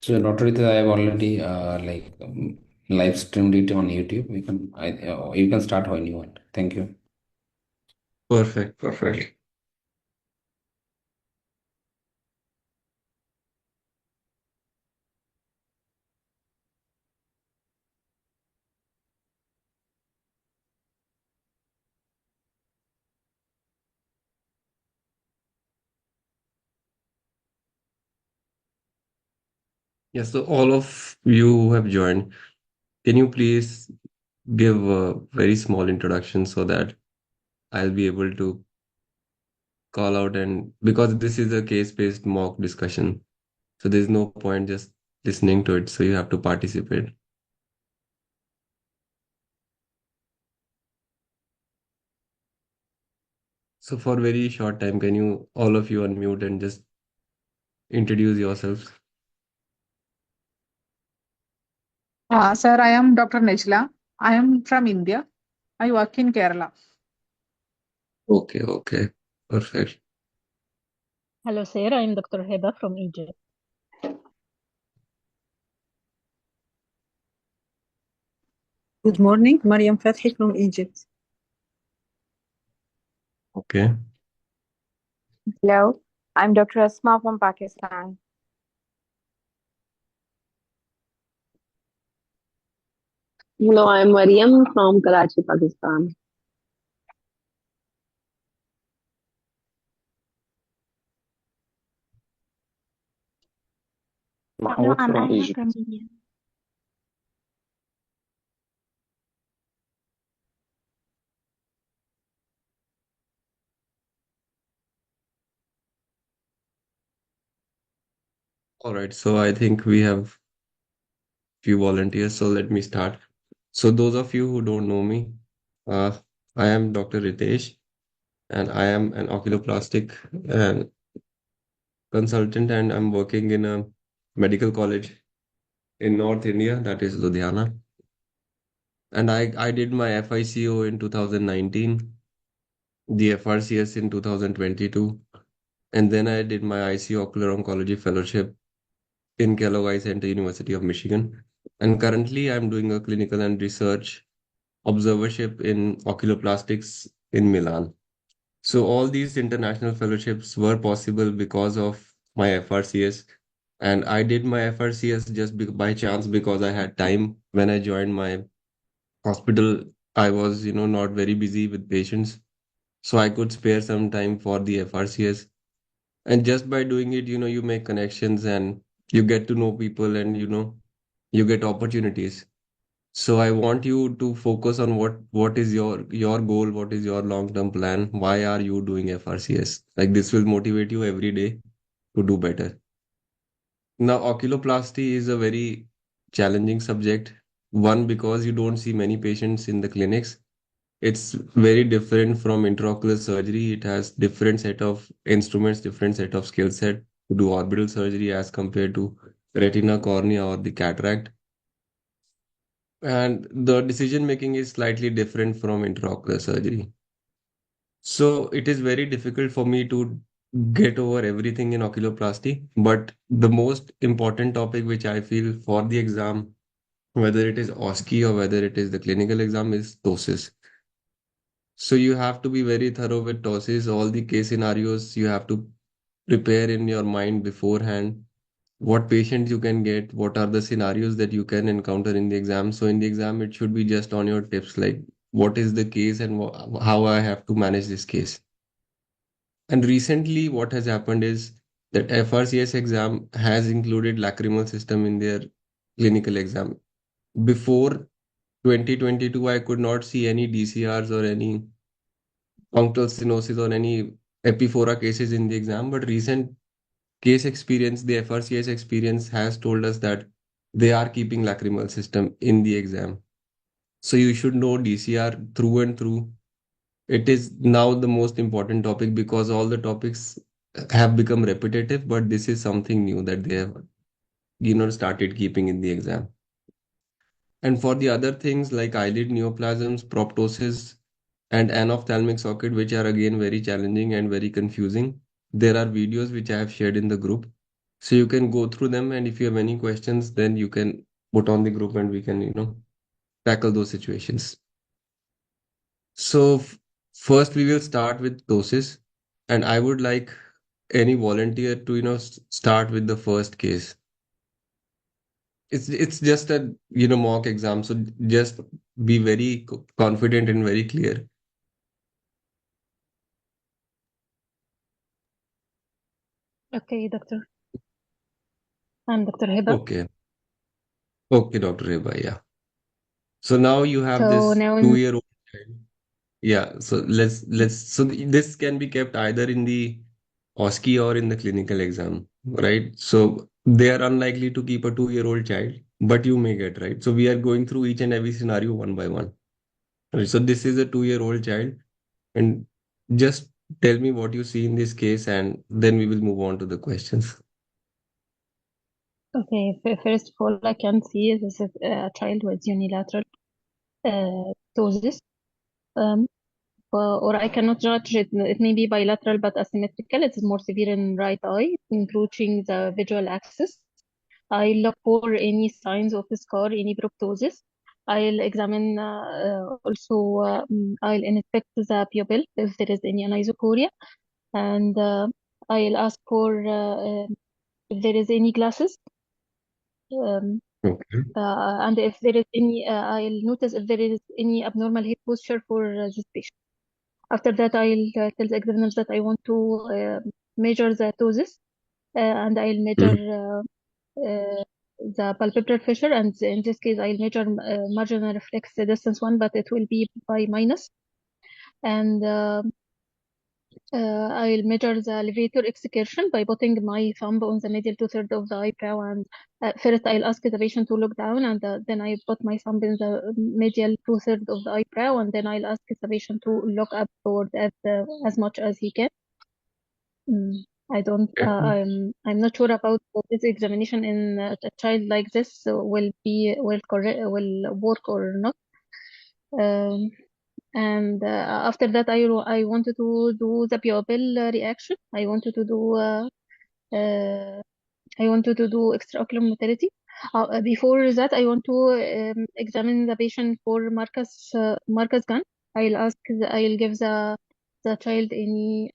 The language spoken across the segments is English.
So, Dr. Rita, I have already live streamed it on YouTube. You can start when you want. Thank you. Perfect, perfect. Yes, so all of you who have joined, can you please give a very small introduction so that I'll be able to call out, and because this is a case-based mock discussion, so there's no point just listening to it, so you have to participate. So for very short time, can you all of you unmute and just introduce yourselves? Sir, I am Dr. Nejla. I am from India. I work in Kerala. Okay, okay, perfect. Hello, sir. I'm Dr. Heba from Egypt. Good morning, Mariam Fathi from Egypt. Okay. Hello, I'm Dr. Asma from Pakistan. Hello, I'm Mariam from Karachi, Pakistan. Hello, Mahmoud I'm from Ayman Egypt. from India. All right, so I think we have few volunteers, so let me start. So those of you who don't know me, uh, I am Dr. Ritesh, and I am an oculoplastic consultant, and I'm working in a medical college in North India, that is Ludhiana. And I did my FICO in 2019, the FRCS in 2022, and then I did my IC Ocular Oncology Fellowship in Kellogg Center, University of Michigan. And currently, I'm doing a clinical and research observership in oculoplastics in Milan. So all these international fellowships were possible because of my FRCS. And I did my FRCS just by chance because I had time when I joined my hospital. I was, not very busy with patients. So I could spare some time for the FRCS. And just by doing it, you make connections and you get to know people and, you get opportunities. So I want you to focus on what is your goal, what is your long-term plan, why are you doing FRCS? Like this will motivate you every day to do better. Now, oculoplasty is a very challenging subject. One, because you don't see many patients in the clinics. It's very different from intraocular surgery. It has different set of instruments, different set of skill set to do orbital surgery as compared to retina, cornea, or the cataract. And the decision making is slightly different from intraocular surgery. So it is very difficult for me to get over everything in oculoplasty. But the most important topic which I feel for the exam, whether it is OSCE or whether it is the clinical exam, is Ptosis. So you have to be very thorough with Ptosis. All the case scenarios you have to prepare in your mind beforehand. What patients you can get, what are the scenarios that you can encounter in the exam. So in the exam, it should be just on your tips, like what is the case and how I have to manage this case. And recently, what has happened is that FRCS exam has included lacrimal system in their clinical exam. Before 2022, I could not see any DCRs or any punctal stenosis or any epiphora cases in the exam, but recent case experience, the FRCS experience has told us that they are keeping lacrimal system in the exam. So you should know DCR through and through. It is now the most important topic because all the topics have become repetitive, but this is something new that they have, started keeping in the exam. And for the other things like eyelid neoplasms, proptosis, and anophthalmic socket, which are again very challenging and very confusing, there are videos which I have shared in the group. So you can go through them, and if you have any questions, then you can put on the group and we can, tackle those situations. So first we will start with Ptosis, and I would like any volunteer to, start with the first case. It's just a, mock exam, so just be very confident and very clear. Okay, doctor. I'm Dr. Heba. Okay. Okay, Dr. Reba, yeah. So now you have So this now 2-year-old child. Yeah, so this can be kept either in the OSCE or in the clinical exam, right? So they are unlikely to keep a 2-year-old child, but you may get, right? So we are going through each and every scenario one by one. Right? So this is a 2-year-old child, and just tell me what you see in this case, and then we will move on to the questions. okay, first of all, I can see this is a child with unilateral ptosis. Or I cannot judge it. It may be bilateral but asymmetrical. It is more severe in right eye, encroaching the visual axis. I look for any signs of scar, any proptosis. I'll examine I'll inspect the pupil if there is any anisocoria, and I'll ask for if there is any glasses. Okay. And if there is any, I'll notice if there is any abnormal head posture for this patient. After that, I'll tell the examiners that I want to measure the ptosis, and I'll measure Mhm. the palpebral fissure, and in this case, I'll measure marginal reflex distance 1, but it will be by minus. And I'll measure the levator excursion by putting my thumb on the medial two-thirds of the eyebrow. And first, I'll ask the patient to look down, and then I put my thumb in the medial two-thirds of the eyebrow, and then I'll ask the patient to look upward as much as he can. I don't. Okay. I'm not sure about this examination in a child like this will work or not. Um, and after that, I wanted to do the pupil reaction. Uh, I wanted to do extraocular motility. Before that, I want to examine the patient for Marcus gun. I'll give the child any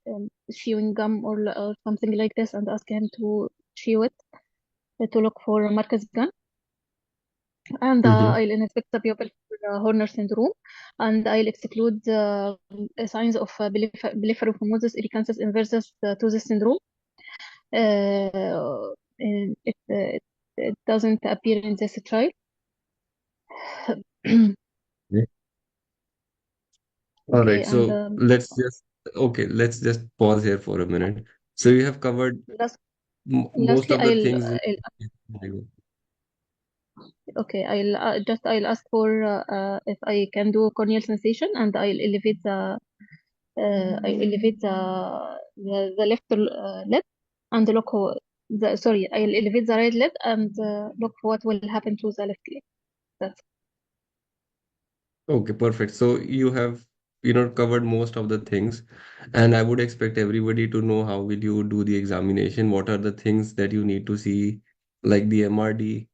chewing gum or something like this, and ask him to chew it to look for Marcus gun. And Mhm. I'll inspect the pupil for Horner syndrome, and I'll exclude signs of blepharophimosis ericanthus inversus ptosis syndrome. And it doesn't appear in this child. Yeah. All Okay, right, and so let's just pause here for a minute. So you have covered last, most lastly, of the things in I'll ask for if I can do corneal sensation, and I'll elevate the left lid and look I'll elevate the right lid and look what will happen to the left lid. That's Okay, perfect. So you have, covered most of the things, and I would expect everybody to know how will you do the examination, what are the things that you need to see, like the MRD,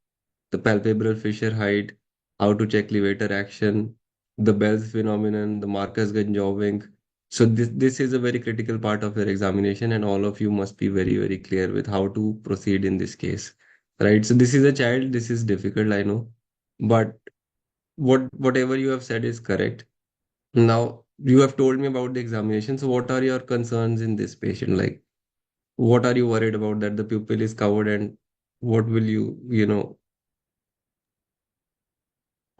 the palpebral fissure height, how to check levator action, the Bell's phenomenon, the Marcus Ganjow wink. So this is a very critical part of your examination, and all of you must be very, very clear with how to proceed in this case, right? So this is a child, this is difficult, I know, but whatever you have said is correct. Now, you have told me about the examination. So, what are your concerns in this patient? Like, what are you worried about that the pupil is covered, and what will explain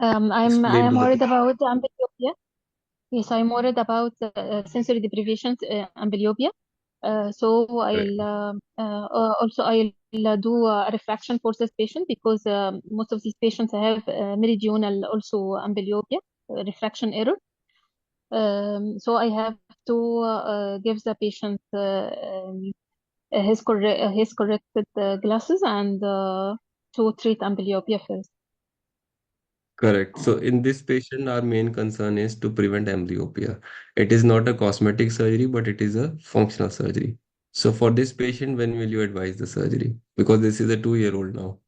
I'm to the worried patient? about amblyopia. Yes, I'm worried about sensory deprivation, amblyopia. So I'll do a refraction for this patient because most of these patients have meridional also amblyopia, refraction error. So I have to give the patient his corrected glasses and to treat amblyopia first. Correct. So, in this patient, our main concern is to prevent amblyopia. It is not a cosmetic surgery, but it is a functional surgery. So for this patient, when will you advise the surgery? Because this is a 2-year-old now.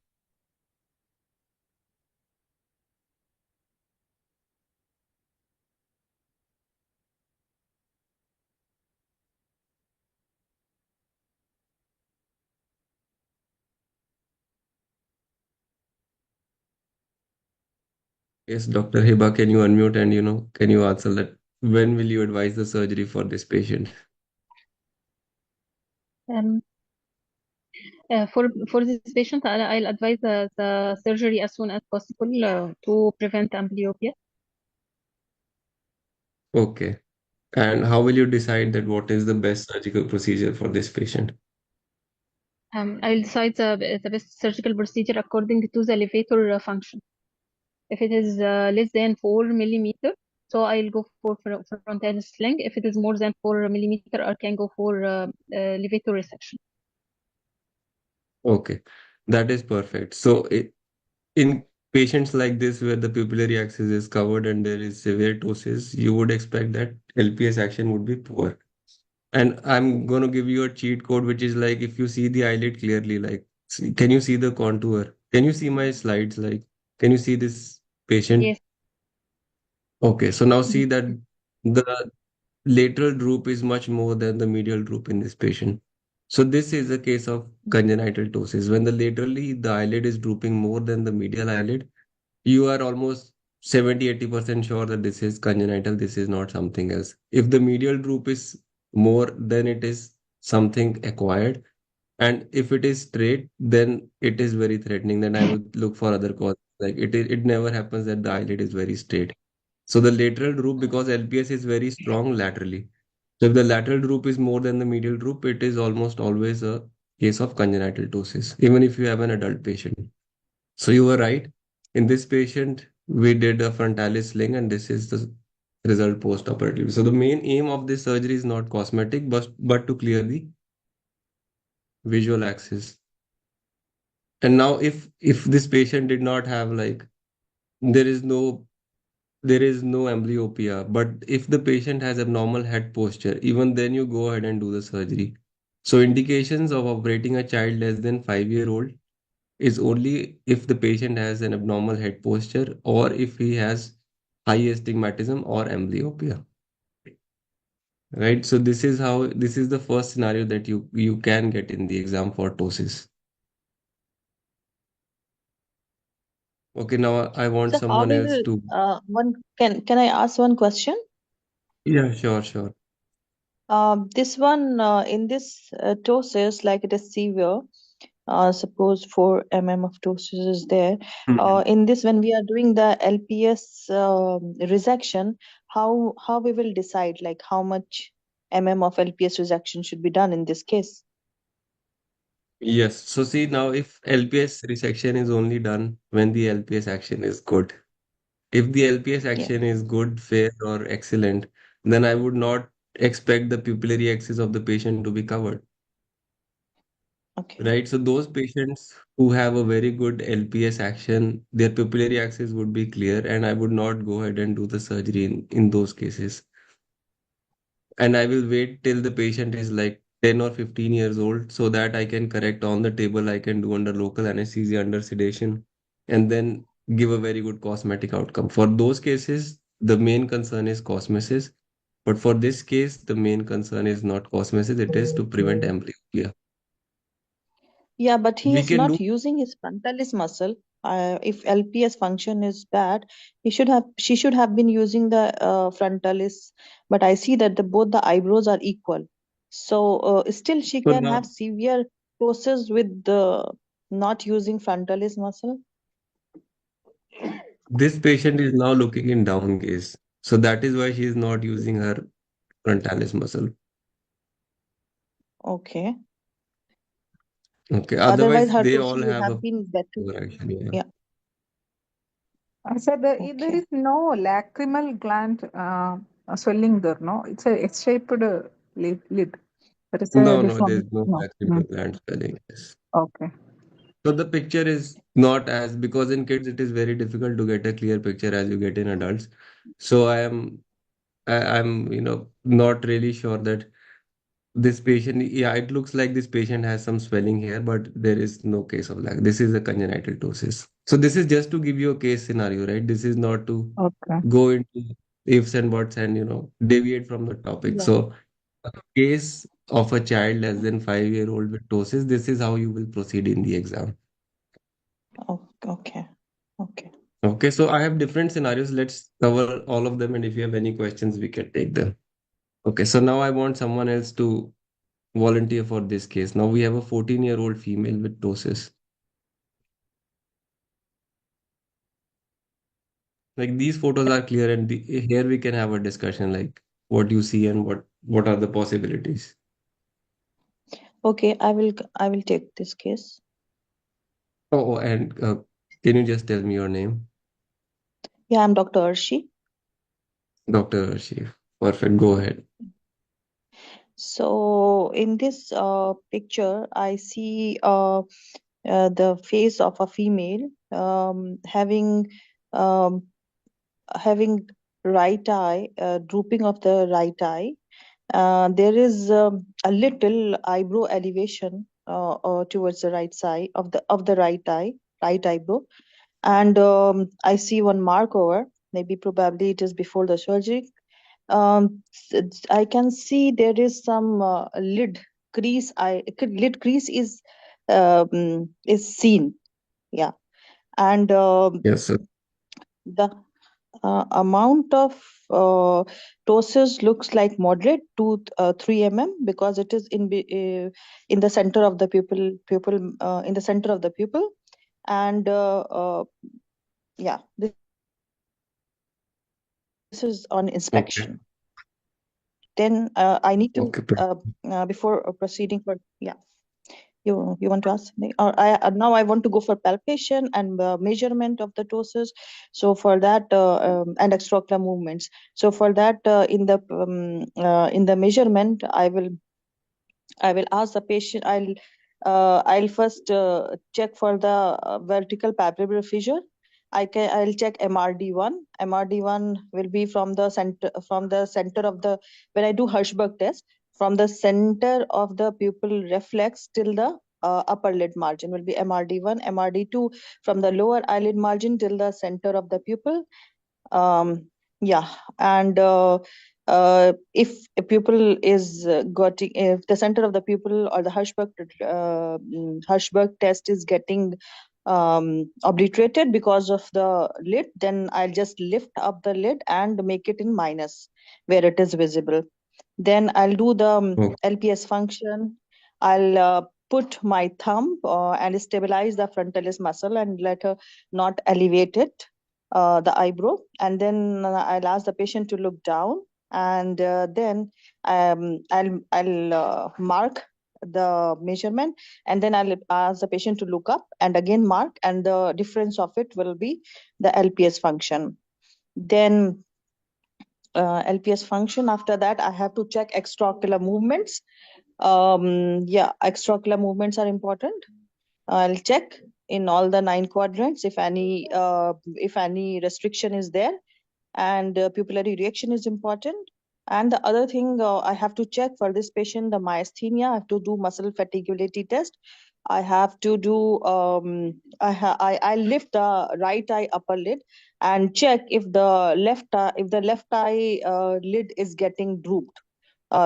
Yes, Dr. Hiba, can you unmute and can you answer that? When will you advise the surgery for this patient? Um, for this patient, I'll advise the surgery as soon as possible to prevent amblyopia. Okay. And how will you decide that what is the best surgical procedure for this patient? I'll decide the best surgical procedure according to the elevator function. If it is less than 4 millimeter, so I'll go for frontal sling. If it is more than 4 millimeter, I can go for elevator resection. Okay, that is perfect. So in patients like this where the pupillary axis is covered and there is severe ptosis, you would expect that LPS action would be poor. And I'm going to give you a cheat code, which is like if you see the eyelid clearly, like, can you see the contour? Can you see my slides? Like, can you see this patient? Yes. Okay, so now Mhm. see that the lateral droop is much more than the medial droop in this patient. So this is a case of congenital ptosis. When the laterally the eyelid is drooping more than the medial eyelid, you are almost 70-80% sure that this is congenital, this is not something else. If the medial droop is more, then it is something acquired. And if it is straight, then it is very threatening. Then I would look for other causes. Like it never happens that the eyelid is very straight. So the lateral droop, because LPS is very strong laterally. So if the lateral droop is more than the medial droop, it is almost always a case of congenital ptosis, even if you have an adult patient. So you were right. In this patient, we did a frontalis sling, and this is the result post-operative. So the main aim of this surgery is not cosmetic, but to clear the visual axis. And now if this patient did not have like there is no there is no amblyopia, but if the patient has abnormal head posture, even then you go ahead and do the surgery. So indications of operating a child less than 5-year-old is only if the patient has an abnormal head posture or if he has high astigmatism or amblyopia. Right? So this is the first scenario that you can get in the exam for ptosis. Okay, now I want So how someone else will to. one can I ask one question? Yeah, sure, sure. This one in this ptosis, like it is severe. Suppose 4 mm of ptosis is there. Mhm. In this, when we are doing the LPS resection, how we will decide like how much of LPS resection should be done in this case? Yes. So see now if LPS resection is only done when the LPS action is good. If the LPS Yeah. action is good, fair, or excellent, then I would not expect the pupillary axis of the patient to be covered. Okay. Right? So those patients who have a very good LPS action, their pupillary axis would be clear, and I would not go ahead and do the surgery in those cases. And I will wait till the patient is like 10 or 15 years old so that I can correct on the table. I can do under local anesthesia, under sedation, and then give a very good cosmetic outcome. For those cases, the main concern is cosmesis. But for this case, the main concern is not cosmesis, it is to prevent amblyopia. Yeah, but he We is can not do. using his frontalis muscle. If LPS function is bad, she should have been using the frontalis. But I see that both the eyebrows are equal. So still she So can have now severe ptosis with the not using frontalis muscle. this patient is now looking in down gaze. So that is why she is not using her frontalis muscle. Okay. Okay. Otherwise, Otherwise, her they ptosis all would have a have been better. overreaction. Yeah. Yeah. Sir, there Okay. is no lacrimal gland swelling there, no? It's a S-shaped lid. There is a No, no, there's deformity. no No. lacrimal gland swelling. Yes. Okay. So the picture is not as because in kids it is very difficult to get a clear picture as you get in adults. So I'm not really sure that this patient, yeah, it looks like this patient has some swelling here, but there is no case of lag. This is a congenital ptosis. So this is just to give you a case scenario, right? This is not to Okay. go into ifs and buts and deviate from the topic. Yeah. So a case of a child less than 5-year-old with ptosis, this is how you will proceed in the exam. Oh, okay. Okay. Okay, so I have different scenarios. Let's cover all of them, and if you have any questions, we can take them. Okay, so now I want someone else to volunteer for this case. Now we have a 14-year-old female with ptosis. Like these photos are clear, and here we can have a discussion like what you see and what are the possibilities. Okay, I will take this case. Oh, and can you just tell me your name? Yeah, I'm Dr. Arshi. Dr. Arshif. Perfect. Go ahead. So in this picture, I see the face of a female um, having right eye, drooping of the right eye. There is a little eyebrow elevation towards the right side of the right eyebrow, and I see one mark over. Maybe probably it is before the surgery. I can see there is some lid crease. Lid crease is seen. Yeah, and Yes, sir. the amount of ptosis looks like moderate to 3 because it is in the center of the pupil in the center of the pupil, and yeah, this is on Okay. inspection. Then I need to Okay. before proceeding for yeah. You want to ask me, or now I want to go for palpation and measurement of the ptosis. So for that and extraocular movements. So for that in the measurement, I will ask the patient. I'll first check for the vertical palpebral fissure. I'll check MRD1. MRD1 will be from the center of the when I do Hirschberg test, from the center of the pupil reflex till the upper lid margin will be MRD1. MRD2 from the lower eyelid margin till the center of the pupil. Yeah, and if a pupil is if the center of the pupil or the Hirschberg test is getting obliterated because of the lid, then I'll just lift up the lid and make it in minus where it is visible. Then I'll do the Okay. LPS function. I'll put my thumb and stabilize the frontalis muscle and let her not elevate it, the eyebrow. And then I'll ask the patient to look down. And then I'll mark the measurement. And then I'll ask the patient to look up and again mark. And the difference of it will be the LPS function. Then LPS function. After that, I have to check extraocular movements. Yeah, extraocular movements are important. I'll check in all the 9 quadrants if any restriction is there, and pupillary reaction is important. And the other thing I have to check for this patient, the myasthenia. I have to do muscle fatiguability test. I have to do I lift the right eye upper lid and check if the left eye lid is getting drooped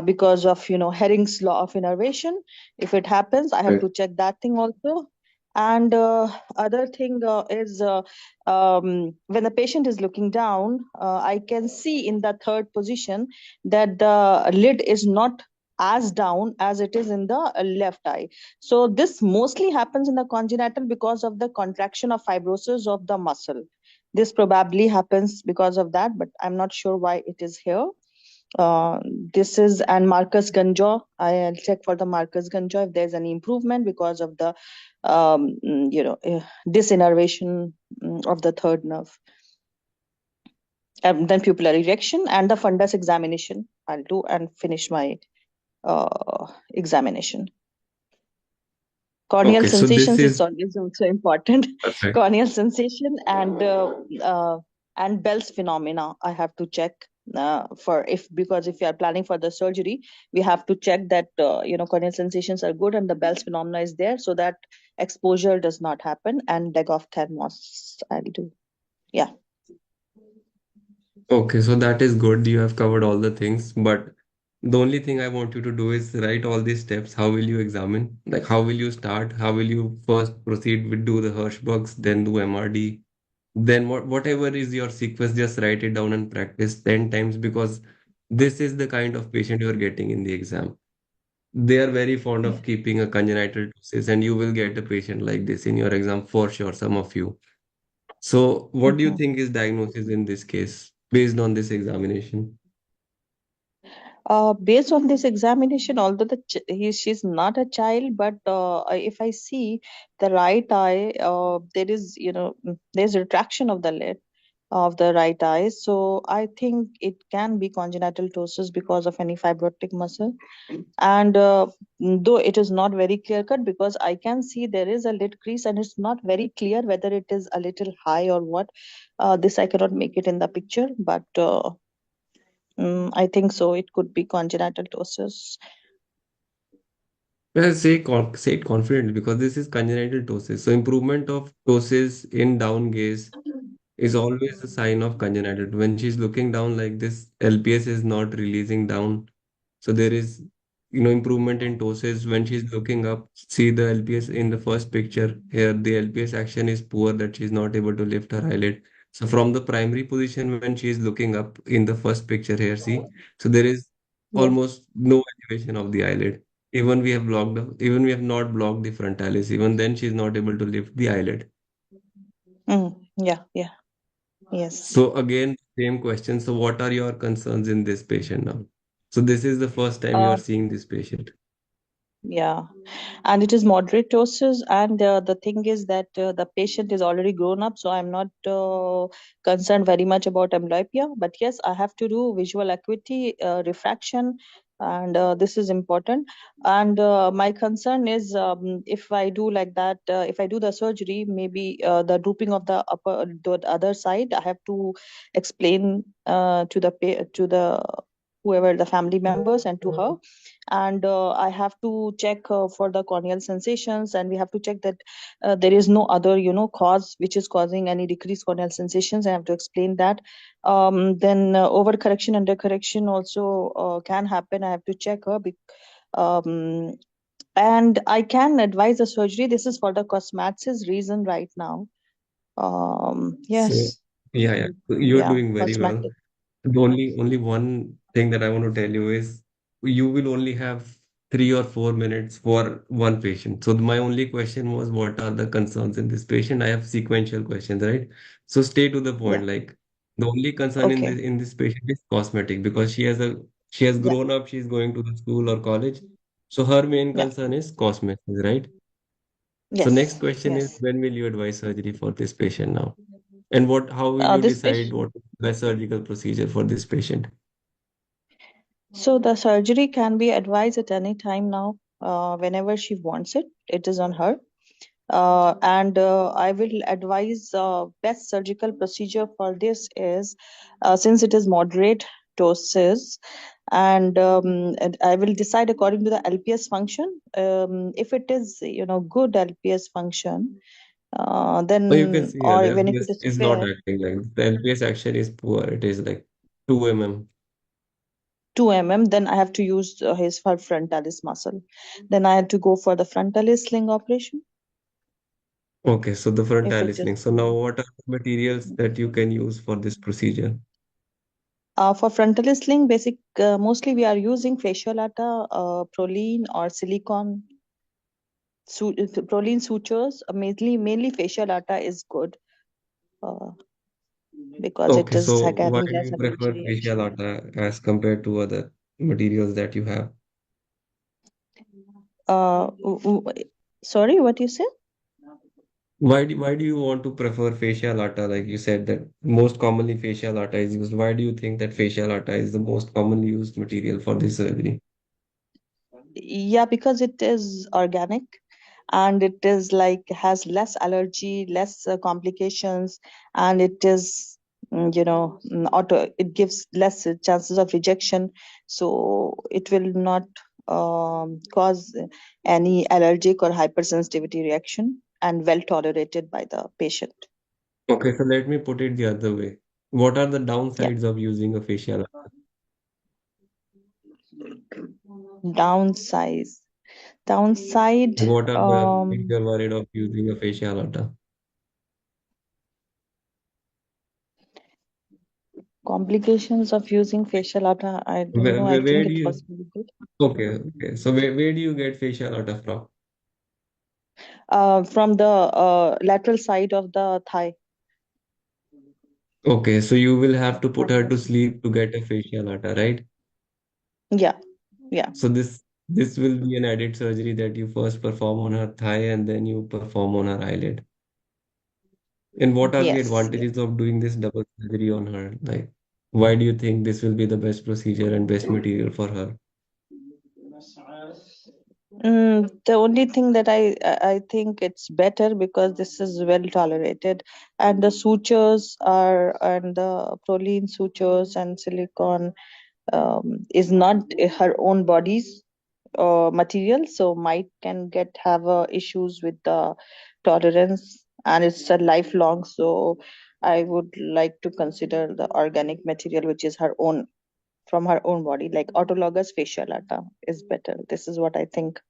because of Herring's law of innervation. If it happens, I have Right. to check that thing also. And other thing is when the patient is looking down, I can see in the third position that the lid is not as down as it is in the left eye. So this mostly happens in the congenital because of the contraction of fibrosis of the muscle. This probably happens because of that, but I'm not sure why it is here. Uh, this is and Marcus Ganjaw. I'll check for the Marcus Ganjaw if there's any improvement because of the disinnervation of the third nerve. Then pupillary erection and the fundus examination I'll do and finish my examination. Corneal Okay. So this sensations is is also important. perfect. Corneal sensation and Bell's phenomena I have to check because if you are planning for the surgery, we have to check that corneal sensations are good and the Bell's phenomena is there, so that exposure does not happen, and leg of thermos I'll do. Yeah. Okay, so that is good. You have covered all the things, but the only thing I want you to do is write all these steps. How will you examine? Like, how will you start? How will you first proceed with do the Hirschbergs, then do MRD, then whatever is your sequence, just write it down and practice 10 times, because this is the kind of patient you are getting in the exam. They are very fond Yeah. of keeping a congenital ptosis, and you will get a patient like this in your exam for sure, some of you. So, what do you Mhm. think is diagnosis in this case based on this examination? Based on this examination, although she's not a child, but if I see the right eye, there is, there's retraction of the lid of the right eye. So I think it can be congenital ptosis because of any fibrotic muscle. And though it is not very clear cut, because I can see there is a lid crease and it's not very clear whether it is a little high or what. This I cannot make it in the picture, but I think so. It could be congenital ptosis. Well, say it confidently, because this is congenital ptosis. So, improvement of ptosis in down gaze is always a sign of congenital. When she's looking down like this, LPS is not releasing down. So there is, improvement in ptosis. When she's looking up, see the LPS in the first picture here, the LPS action is poor, that she's not able to lift her eyelid. So from the primary position, when she's looking up in the first picture here, see, so there is Yeah. almost no elevation of the eyelid. Even we have not blocked the frontalis. Even then, she's not able to lift the eyelid. Yeah. Yeah. Yes. So again, same question. So what are your concerns in this patient now? So this is the first time you are Uh, seeing this patient. yeah. And it is moderate doses, and the thing is that the patient is already grown up, so I'm not concerned very much about amblyopia, but yes, I have to do visual acuity, refraction, and this is important. And my concern is, if I do like that, if I do the surgery, maybe the drooping of the other side, I have to explain to the whoever the family members and to her. And I have to check for the corneal sensations, and we have to check that there is no other cause which is causing any decreased corneal sensations. I have to explain that. Then overcorrection, undercorrection also can happen. I have to check her. Um, and I can advise the surgery. This is for the cosmetics reason right now. So Yes. yeah. So you're Yeah, doing very well. cosmetic. The only one thing that I want to tell you is you will only have 3 or 4 minutes for one patient. So my only question was, what are the concerns in this patient? I have sequential questions, right? So stay to the Yeah. point. Like, the only concern in Okay. this patient is cosmetic, because she has Yeah. grown up, she's going to the school or college. So her main Yeah. concern is cosmetics, right? So next Yes. question is, Yes. when will you advise surgery for this patient now? And how will you This decide patient. what is the best surgical procedure for this patient? So the surgery can be advised at any time now, whenever she wants it. It is on her. And I will advise best surgical procedure for this is, since it is moderate doses, and I will decide according to the LPS function. If it is good LPS function, So you can then, see here, or the even if it LPS is is not fair, acting, like the LPS action is poor. It is like 2 mm. 2 then I have to use his frontalis muscle. Then I have to go for the frontalis sling operation. Okay, so the If frontal it is is linked. So now what are the materials that you can use for this procedure? for frontalis sling, mostly we are using facial atta, proline or silicone. Proline sutures, mainly facial atta is good, uh, because it Okay, is so why having do less you allergy prefer facial reaction. atta as compared to other materials that you have? Sorry, what you say? Why do you want to prefer facial atta? Like you said that most commonly facial atta is used. Why do you think that facial atta is the most commonly used material for this surgery? Yeah, because it is organic, and it is like has less allergy, less complications, and it is it gives less chances of rejection, so it will not cause any allergic or hypersensitivity reaction, and well tolerated by the patient. Okay, so let me put it the other way. What are the Yeah. downsides of using a facial? Downsides. Downside. What are the things you're worried of using a facial? Complications of using facial art. I don't know. I Where think do it you? was very good. Okay. So where do you get facial from? From the lateral side of the thigh. Okay, so you will have to put her to sleep to get a facial right? Yeah, yeah. So this will be an added surgery that you first perform on her thigh and then you perform on her eyelid. And what are the Yes, yes. advantages of doing this double surgery on her? Like, why do you think this will be the best procedure and best material for her? The only thing that I think it's better because this is well tolerated, and the sutures are, and the proline sutures and silicone is not her own body's material, so might can get have issues with the tolerance, and it's a lifelong. So I would like to consider the organic material, which is her own, from her own body, like autologous fasciolata is better. This is what I think.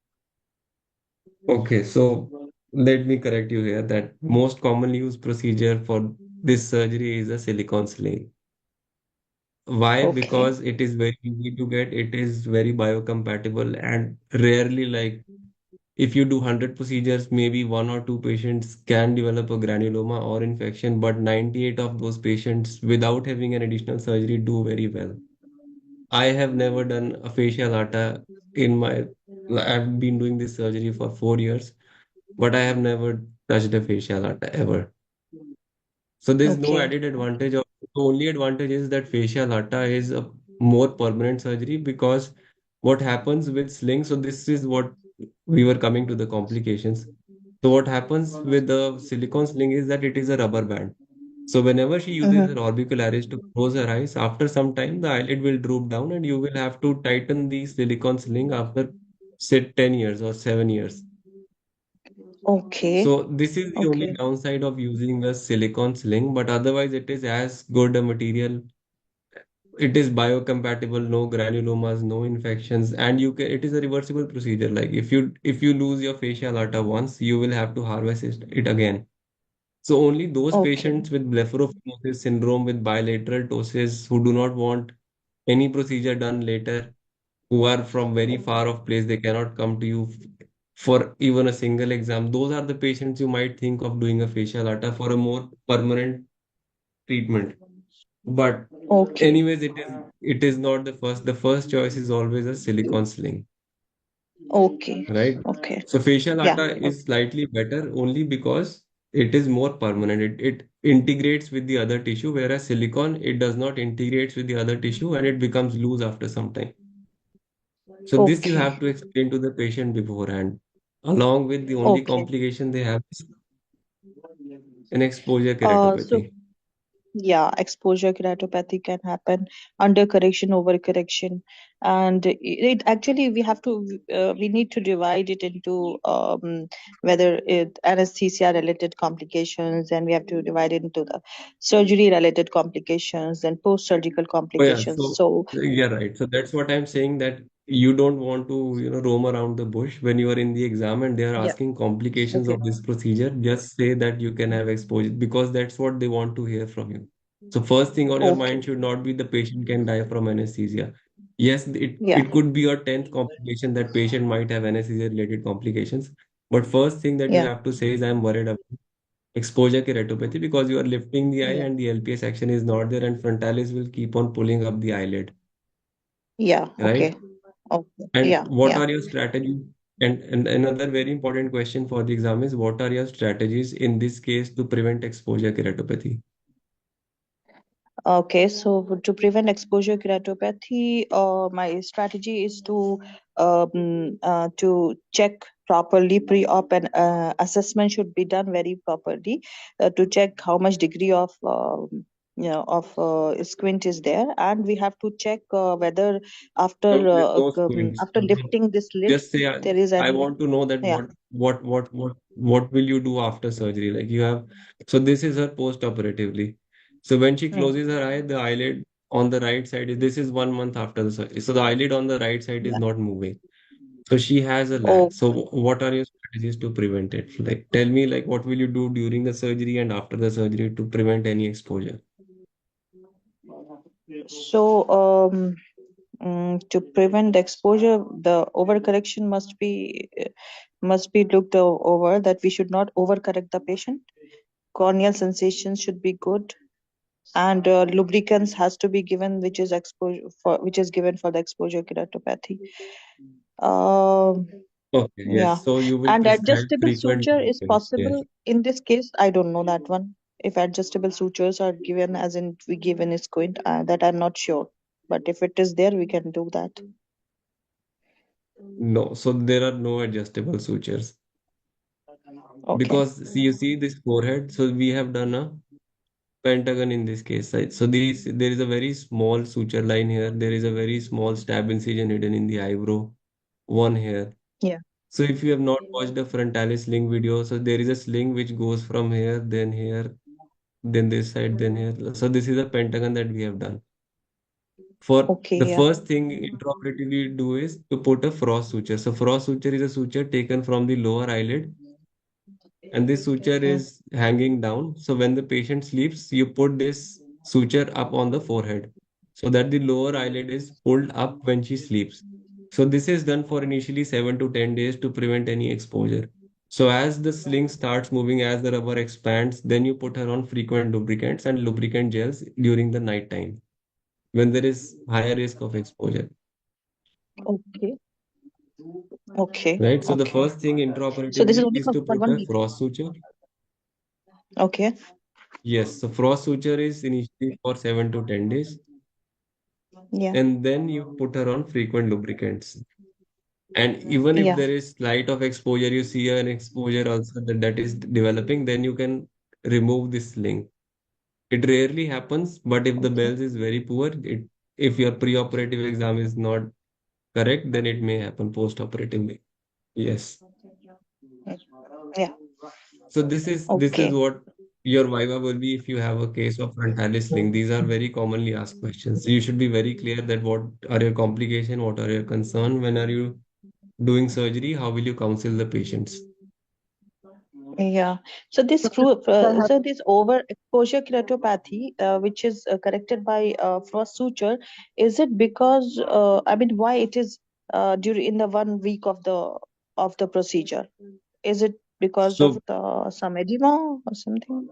Okay, so let me correct you here that most commonly used procedure for this surgery is a silicone sling. Why? Okay. Because it is very easy to get, it is very biocompatible, and rarely, like, if you do 100 procedures, maybe one or two patients can develop a granuloma or infection, but 98 of those patients, without having an additional surgery, do very well. I have never done a facial arta in my, I've been doing this surgery for 4 years, but I have never touched a facial arta ever. So there's no Okay. added advantage of, the only advantage is that facial arta is a more permanent surgery because what happens with sling, so this is what we were coming to the complications. So what happens with the silicone sling is that it is a rubber band. So whenever she uses her Mm-hmm. orbicularis to close her eyes, after some time the eyelid will droop down and you will have to tighten the silicone sling after say 10 years or 7 years. Okay. So this is the only Okay. downside of using a silicone sling, but otherwise it is as good a material. It is biocompatible, no granulomas, no infections, and you can, it is a reversible procedure. Like if you lose your facial arta once, you will have to harvest it again. So only those Okay. patients with blepharophimosis syndrome with bilateral ptosis who do not want any procedure done later, who are from very far off place, they cannot come to you for even a single exam. Those are the patients you might think of doing a facial arta for a more permanent treatment. But Okay. anyways, it is not the first. The first choice is always a silicone sling, Okay. right? Okay. So facial Yeah. arta is slightly better only because it is more permanent. It integrates with the other tissue, whereas silicone, it does not integrate with the other tissue and it becomes loose after some time. So this you Okay. have to explain to the patient beforehand. Along with the only Okay. complication they have is an exposure So keratopathy. yeah, exposure keratopathy can happen, under correction, over correction, and it actually we need to divide it into whether it anesthesia related complications, and we have to divide it into the surgery related complications and post surgical Oh yeah, complications. so So yeah, right. So that's what I'm saying that you don't want to, roam around the bush when you are in the exam and they are yeah. asking complications Okay. of this procedure. Just say that you can have exposure because that's what they want to hear from you. So first thing on your Okay. mind should not be the patient can die from anesthesia. Yes, it, Yeah. it could be your 10th complication that patient might have anesthesia related complications. But first thing that you Yeah. have to say is I'm worried about exposure keratopathy because you are lifting the eye Yeah. and the LPS action is not there and frontalis will keep on pulling up the eyelid, Yeah. Okay. right? Okay. And Yeah. what Yeah. are your strategies? And another very important question for the exam is what are your strategies in this case to prevent exposure keratopathy? Okay, so to prevent exposure keratopathy, my strategy is to check properly pre-op, and assessment should be done very properly to check how much degree of yeah, of squint is there, and we have to check whether No, there is no squint. after lifting this lid Just say, there is I any. want to know that Yeah. what will you do after surgery? Like you have, so this is her post-operatively. So when she Hmm. closes her eye, the eyelid on the right side, this is 1 month after the surgery. So the eyelid on the right side is Yeah. not moving. So she has a lag. Oh, So what are your strategies to prevent it? Like tell me, like what will you do during the surgery and after the surgery to prevent any exposure? so to prevent the exposure, the overcorrection must be looked over. That we should not overcorrect the patient. Corneal sensation should be good, and lubricants has to be given, which is given for the exposure keratopathy. Um, Okay, yeah, yes. So you will and prescribe adjustable frequent suture is lubricants. Yes. possible in this case. I don't know that one. If adjustable sutures are given, as in we give in squint, that I'm not sure. But if it is there, we can do that. No, so there are no adjustable sutures Okay. because see, you see this forehead. So we have done a pentagon in this case, right? So there is a very small suture line here. There is a very small stab incision hidden in the eyebrow, one here. Yeah. So if you have not watched the frontalis sling video, so there is a sling which goes from here, then this side, then here. So this is a pentagon that we have done. For Okay. the Yeah. first thing intraoperatively we do is to put a frost suture. So frost suture is a suture taken from the lower eyelid and this suture Mm. is hanging down. So when the patient sleeps, you put this suture up on the forehead so that the lower eyelid is pulled up when she sleeps. So this is done for initially 7 to 10 days to prevent any exposure. So as the sling starts moving, as the rubber expands, then you put her on frequent lubricants and lubricant gels during the night time when there is higher risk of exposure. Okay. Okay. Right? So the Okay. first thing So this is intraoperatively only is to for put one a week. frost suture. Okay. Yes, so frost suture is initially for 7 to 10 days, Yeah. and then you put her on frequent lubricants. And even if Yeah. there is slight of exposure, you see an exposure also that is developing, then you can remove this sling. It rarely happens, but if the Okay. Bell's is very poor, if your preoperative exam is not correct, then it may happen post-operatively. Yes. Yeah. So this is Okay. what your viva will be if you have a case of frontalis sling. These are very commonly asked questions. So you should be very clear that what are your complication, what are your concern, when are you doing surgery, how will you counsel the patients? Yeah. So this overexposure keratopathy, which is corrected by frost suture, is it because I mean, why it is during in the 1 week of the procedure? Is it because of So some edema or something?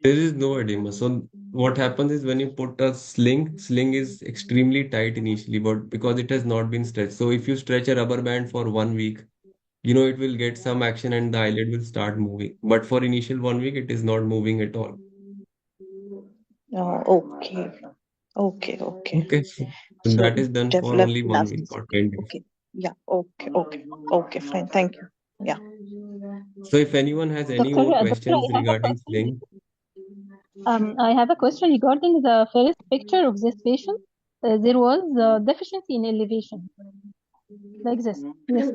there is no edema. So what happens is when you put a sling is extremely tight initially, but because it has not been stretched. So if you stretch a rubber band for 1 week, it will get some action and the eyelid will start moving. But for initial 1 week, it is not moving at all. Oh, okay. Okay. Okay. Okay. So So that is done for develop only 1 week or elasticity. 10 days. Okay. Yeah. Okay. Okay. Okay. Fine. Thank you. Yeah. So if anyone has any Doctor, more doctor, questions I have a regarding question. sling, I have a question regarding the first picture of this patient. There was deficiency in elevation, like this. Yes.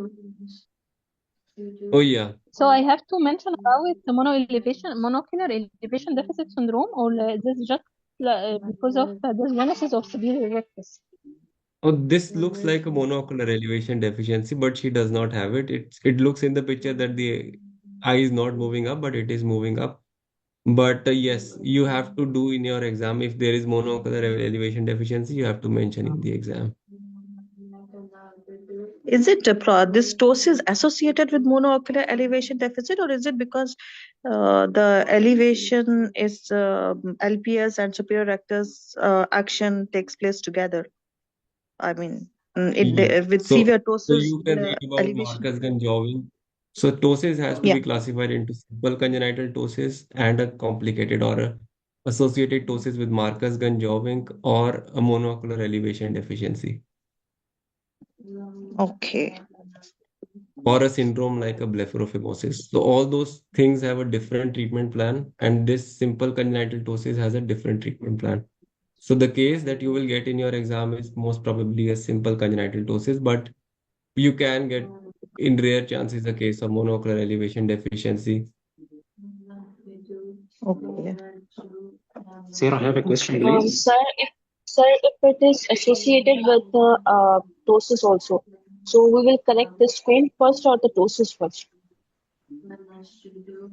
oh yeah. So I have to mention about the monocular elevation deficit syndrome, or this just because of the genesis of severe rectus. Oh, this looks like a monocular elevation deficiency, but she does not have it. It looks in the picture that the eye is not moving up, but it is moving up. But yes, you have to do in your exam if there is monocular elevation deficiency, you have to mention in the exam. Is it this ptosis associated with monoocular elevation deficit, or is it because the elevation is LPS and superior rectus action takes place together? I mean, Yeah. with So, severe so ptosis you can read about elevation. Marcus Ganjovin. So ptosis has to Yeah. be classified into simple congenital ptosis and a complicated or a associated ptosis with Marcus Ganjovin or a monocular elevation deficiency. Okay. or a syndrome like a blepharophimosis. So all those things have a different treatment plan, and this simple congenital ptosis has a different treatment plan. So the case that you will get in your exam is most probably a simple congenital ptosis, but you can get in rare chances a case of monocular elevation deficiency. Okay. Sarah, I have a question, please. Sir, if it is associated with the ptosis also, so we will correct the squint first or the ptosis first?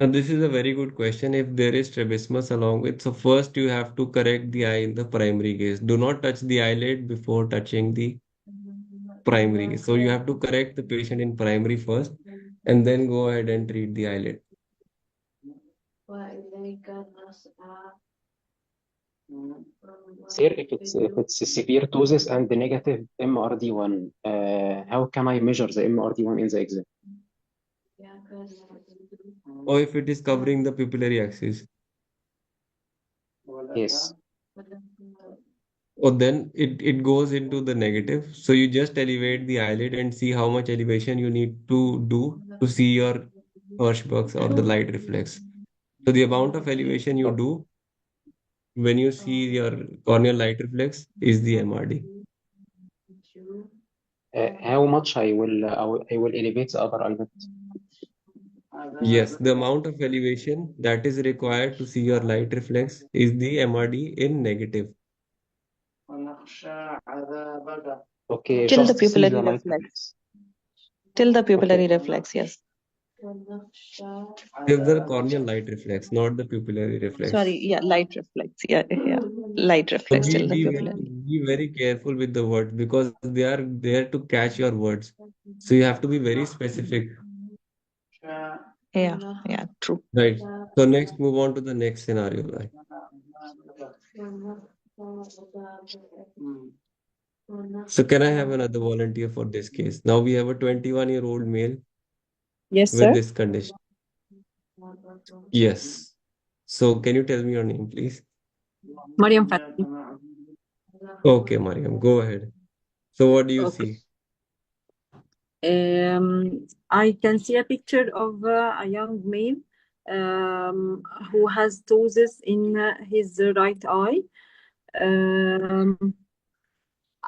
And this is a very good question. If there is strabismus along with, so first you have to correct the eye in the primary gaze. Do not touch the eyelid before touching the primary gaze. So you have to correct the patient in primary first, and then go ahead and treat the eyelid. Sir, if it's a severe ptosis and the negative MRD1, how can I measure the MRD1 in the exam? Or if it is covering the pupillary axis, Yes. or then it goes into the negative. So you just elevate the eyelid and see how much elevation you need to do to see your Hirschberg's or the light reflex. So the amount of elevation you So, do when you see your corneal light reflex is the MRD. how much I will elevate the upper eyelid? Yes, the amount of elevation that is required to see your light reflex is the MRD in negative. Okay, Till the just see the pupillary light reflex. reflex. Till the Okay. pupillary reflex, yes. If the corneal light reflex, not the pupillary reflex. Sorry, yeah, light reflex. Yeah, yeah. Light So reflex till the be pupillary. be very careful with the words because they are there to catch your words. So you have to be very specific. Yeah, yeah, true. Right. So next, move on to the next scenario. Right. So can I have another volunteer for this case? Now we have a 21-year-old male Yes, with sir. this condition. Yes. So can you tell me your name, please? Mariam Fatih. Okay, Mariam, go ahead. So what do you Okay. see? I can see a picture of a young male who has ptosis in his right eye.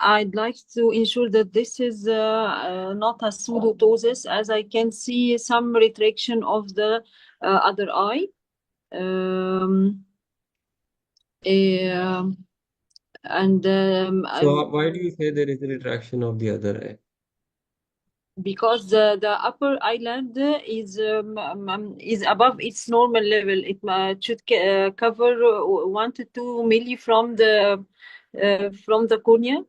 I'd like to ensure that this is not a pseudotosis, as I can see some retraction of the other eye. Um, and So why do you say there is a retraction of the other eye? because the upper eyelid is above its normal level. It should cover 1 to 2 milli from the cornea.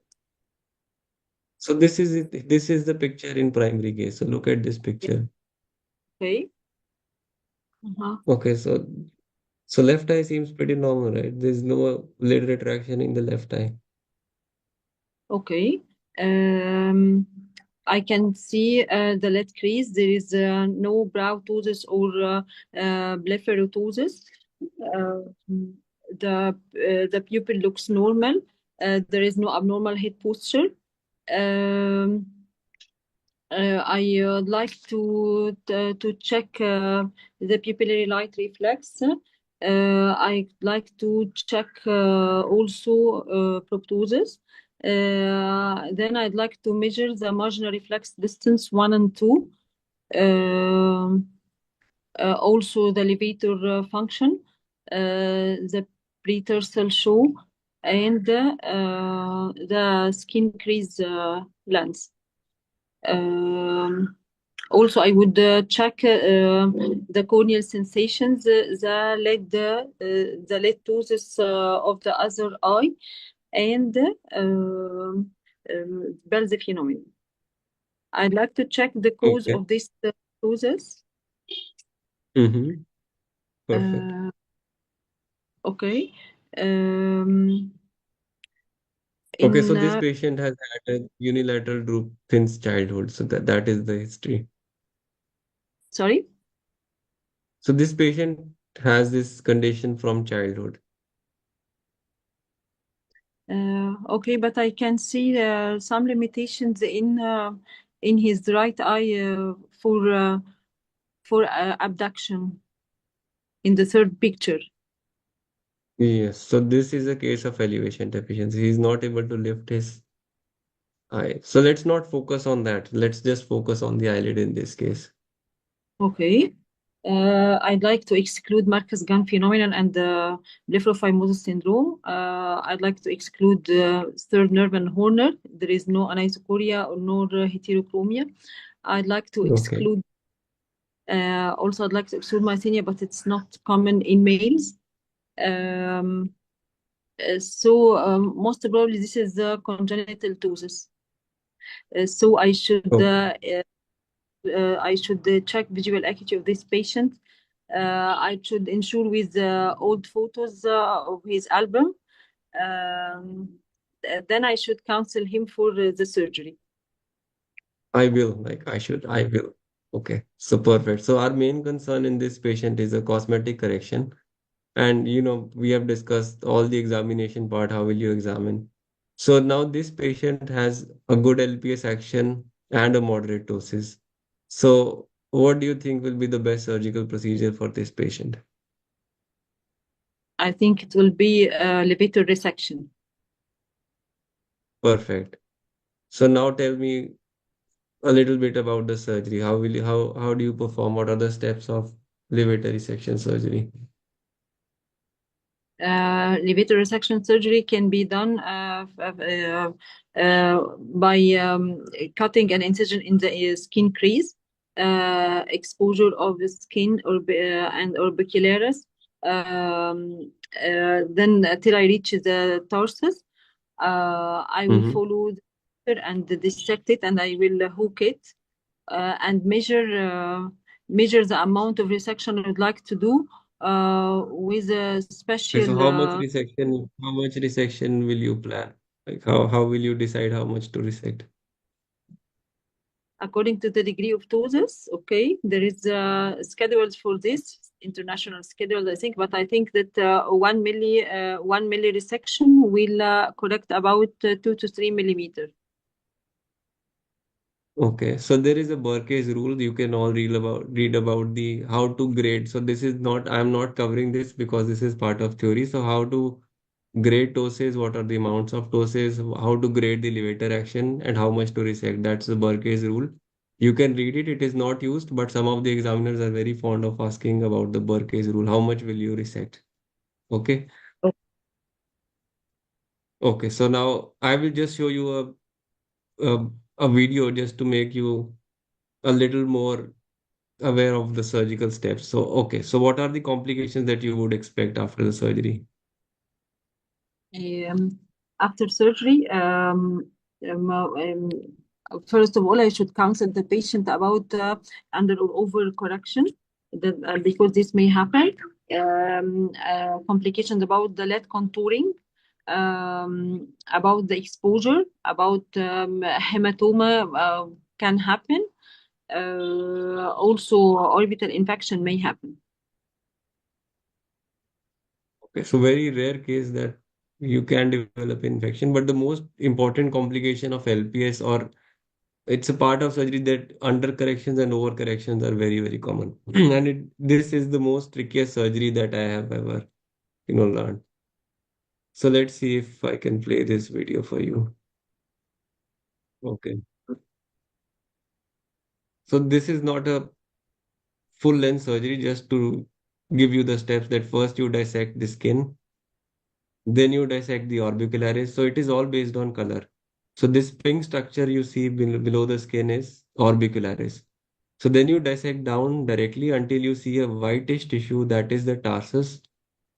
So this is it. This is the picture in primary gaze. So look at this picture. Okay. Okay, so left eye seems pretty normal, right? There's no lid retraction in the left eye. Okay. I can see the lid crease. There is no brow ptosis or blepharoptosis. The pupil looks normal. There is no abnormal head posture. I would like to check the pupillary light reflex. I'd like to check also proptosis. Then I'd like to measure the marginal reflex distance 1 and 2. Also the levator function, the pretersal show, and the skin crease lens. Also, I would check the corneal sensations, the lead ptosis of the other eye, and Bell's phenomenon. I'd like to check the cause Okay. of this ptosis. Mm-hmm. Perfect. Okay. Okay, so In this patient has had a unilateral droop since childhood. So that is the history. sorry. So this patient has this condition from childhood. Okay, but I can see some limitations in his right eye for abduction in the third picture. Yes, so this is a case of elevation deficiency. He's not able to lift his eye. So let's not focus on that. Let's just focus on the eyelid in this case. Okay. I'd like to exclude Marcus-Gunn phenomenon and blepharophimosis syndrome. I'd like to exclude third nerve and Horner. There is no anisocoria or no heterochromia. I'd like to Okay. exclude also I'd like to exclude myasthenia, but it's not common in males. Most probably this is congenital ptosis. So Okay. I should check visual acuity of this patient. I should ensure with old photos of his album. Then I should counsel him for the surgery. I will. Okay, so perfect. So our main concern in this patient is a cosmetic correction. And we have discussed all the examination part, how will you examine? So now this patient has a good LPS action and a moderate ptosis. So what do you think will be the best surgical procedure for this patient? I think it will be levator resection. Perfect. So now tell me a little bit about the surgery. How do you perform? What are the steps of levator resection surgery? Levator resection surgery can be done by cutting an incision in the skin crease, exposure of the skin and orbicularis, then till I reach the tarsus. I will Mm-hmm. follow the and dissect it, and I will hook it and measure the amount of resection I would like to do with a Okay, special so how much resection will you plan? Like how will you decide how much to resect? according to the degree of ptosis. Okay, there is schedules for this, international schedules, I think, but I think that 1 milli resection will correct about 2 to 3 millimeter. Okay, so there is a Burke's rule. You can all read about the how to grade. So this is not, I'm not covering this because this is part of theory. So how to grade doses, what are the amounts of doses, how to grade the levator action, and how much to resect. That's the Burke's rule. You can read it. It is not used, but some of the examiners are very fond of asking about the Burke's rule. How much will you resect? Okay. Okay. So now I will just show you a video just to make you a little more aware of the surgical steps. So, okay. So what are the complications that you would expect after the surgery? After surgery, first of all, I should counsel the patient about under or over correction, because this may happen. Complications about the lead contouring, about the exposure, about hematoma can happen. Also, orbital infection may happen. Okay, so very rare case that you can develop infection, but the most important complication of LPS, or it's a part of surgery that under corrections and over corrections are very, very common. And this is the most trickiest surgery that I have ever, learned. So let's see if I can play this video for you. Okay. So this is not a full length surgery, just to give you the steps that first you dissect the skin, then you dissect the orbicularis. So it is all based on color. So this pink structure you see below the skin is orbicularis. So then you dissect down directly until you see a whitish tissue, that is the tarsus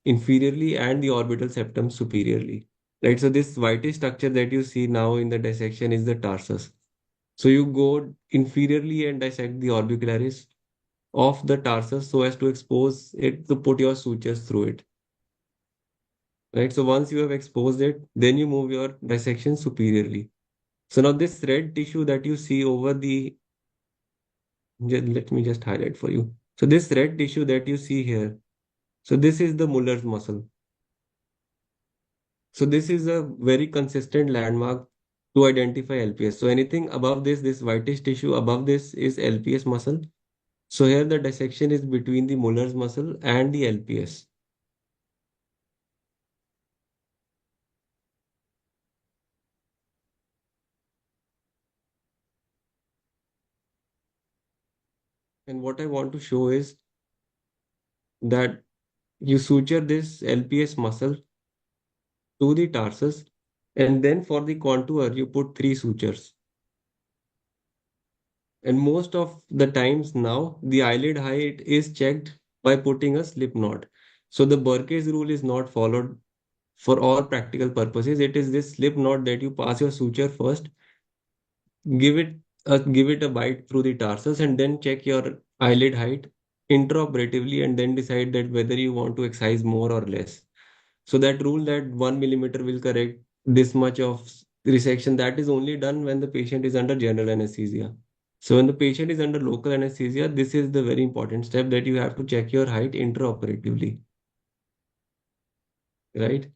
inferiorly and the orbital septum superiorly. Right. So this whitish structure that you see now in the dissection is the tarsus. So you go inferiorly and dissect the orbicularis of the tarsus so as to expose it to put your sutures through it. Right. So once you have exposed it, then you move your dissection superiorly. So now this red tissue that you see over the, let me just highlight for you. So this red tissue that you see here, so this is the Muller's muscle. So this is a very consistent landmark to identify LPS. So anything above this whitish tissue above this is LPS muscle. So here the dissection is between the Muller's muscle and the LPS. And what I want to show is that you suture this LPS muscle to the tarsus, and then for the contour, you put 3 sutures. And most of the times now, the eyelid height is checked by putting a slip knot. So the Burke's rule is not followed for all practical purposes. It is this slip knot that you pass your suture first, give it a bite through the tarsus, and then check your eyelid height intraoperatively, and then decide that whether you want to excise more or less. So that rule that 1 millimeter will correct this much of resection, that is only done when the patient is under general anesthesia. So when the patient is under local anesthesia, this is the very important step, that you have to check your height intraoperatively, right?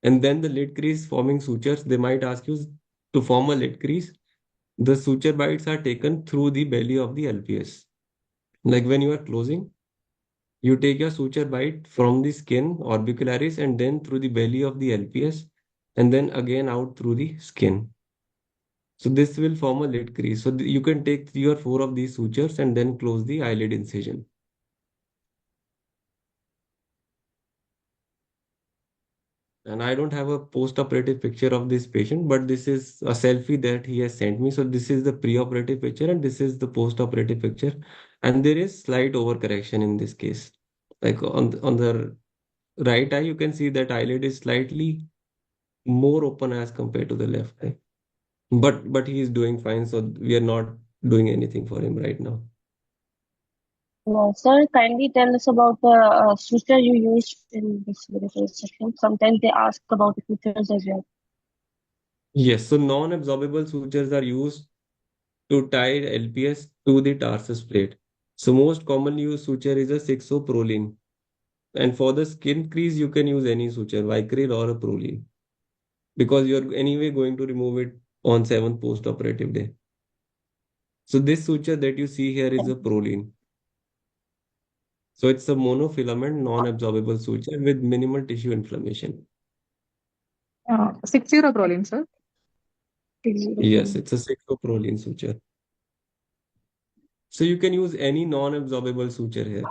And then the lid crease forming sutures, they might ask you to form a lid crease. The suture bites are taken through the belly of the LPS. Like when you are closing, you take your suture bite from the skin orbicularis and then through the belly of the LPS, and then again out through the skin. So this will form a lid crease. So you can take 3 or 4 of these sutures and then close the eyelid incision. And I don't have a post-operative picture of this patient, but this is a selfie that he has sent me. So this is the pre-operative picture and this is the post-operative picture. And there is slight overcorrection in this case. Like on the right eye, you can see that eyelid is slightly more open as compared to the left eye. But he is doing fine, so we are not doing anything for him right now. Sir, kindly tell us about the suture you used in this very first section. Sometimes they ask about the sutures as well. Yes, so non-absorbable sutures are used to tie LPS to the tarsus plate. So most commonly used suture is a 6-0 Prolene. And for the skin crease, you can use any suture, Vicryl or a Prolene, because you're anyway going to remove it on 7th post-operative day. So this suture that you see here is a Prolene. So it's a monofilament, non-absorbable suture with minimal tissue inflammation. 60 Prolene, sir. Yes, it's a 6-0 Prolene suture. So you can use any non-absorbable suture here.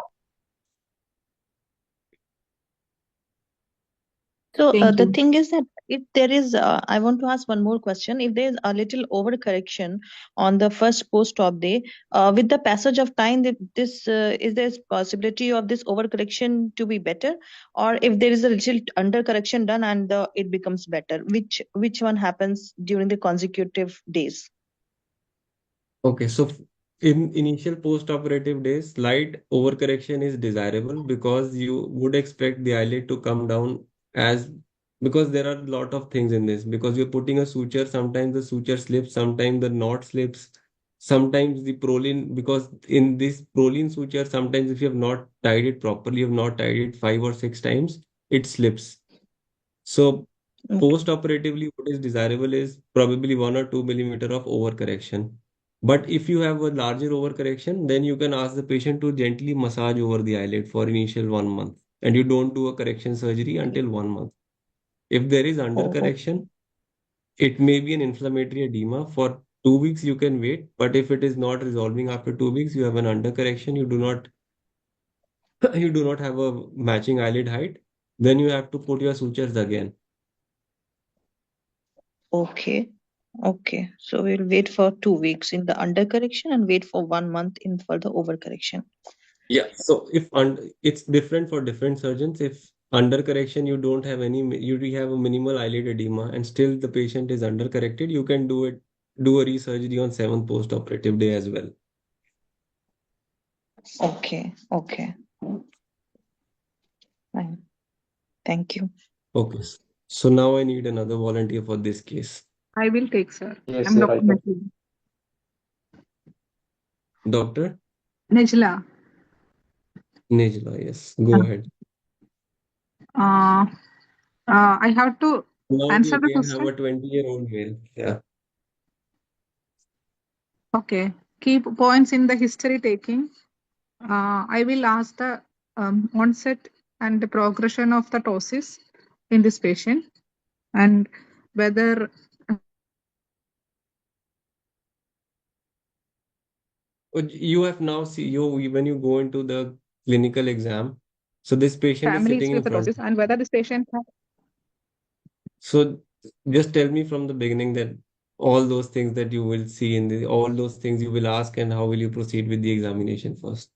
So Thank the you. thing is that if there is, I want to ask one more question. If there is a little overcorrection on the first post-op day, with the passage of time, this is there possibility of this overcorrection to be better, or if there is a little undercorrection done and it becomes better, which one happens during the consecutive days? Okay, so in initial post-operative days, slight overcorrection is desirable because you would expect the eyelid to come down as because there are a lot of things in this. Because you're putting a suture, sometimes the suture slips, sometimes the knot slips, sometimes the Prolene, because in this Prolene suture, sometimes if you have not tied it properly, you have not tied it 5 or 6 times, it slips. So Okay. post-operatively, what is desirable is probably 1 or 2 millimeter of overcorrection. But if you have a larger overcorrection, then you can ask the patient to gently massage over the eyelid for initial 1 month, and you don't do a correction surgery until 1 month. If there is Oh, undercorrection, it may be an inflammatory edema. For 2 weeks, you can wait, but if it is not resolving after 2 weeks, you have an undercorrection, you do not you do not have a matching eyelid height, then you have to put your sutures again. okay. Okay. So we'll wait for 2 weeks in the undercorrection and wait for 1 month in for the overcorrection. Yeah, so if it's different for different surgeons. If under correction you don't have any, you have a minimal eyelid edema and still the patient is under corrected, you can do a resurgery on 7th post-operative day as well. Okay. Okay. Fine. Thank you. Okay, so now I need another volunteer for this case. I will take, sir. Yes, I'm sir, Dr. I can. Najla. Doctor Najla. Nejla, yes, go ahead. I have to Now we answer the again have question. a 20-year-old male. Yeah. Okay. Keep points in the history taking. I will ask the onset and the progression of the ptosis in this patient and whether You have now see you when you go into the clinical exam. So this patient is family sitting history in of the front. ptosis and whether this patient has. So just tell me from the beginning that all those things that you will see in the all those things you will ask and how will you proceed with the examination first?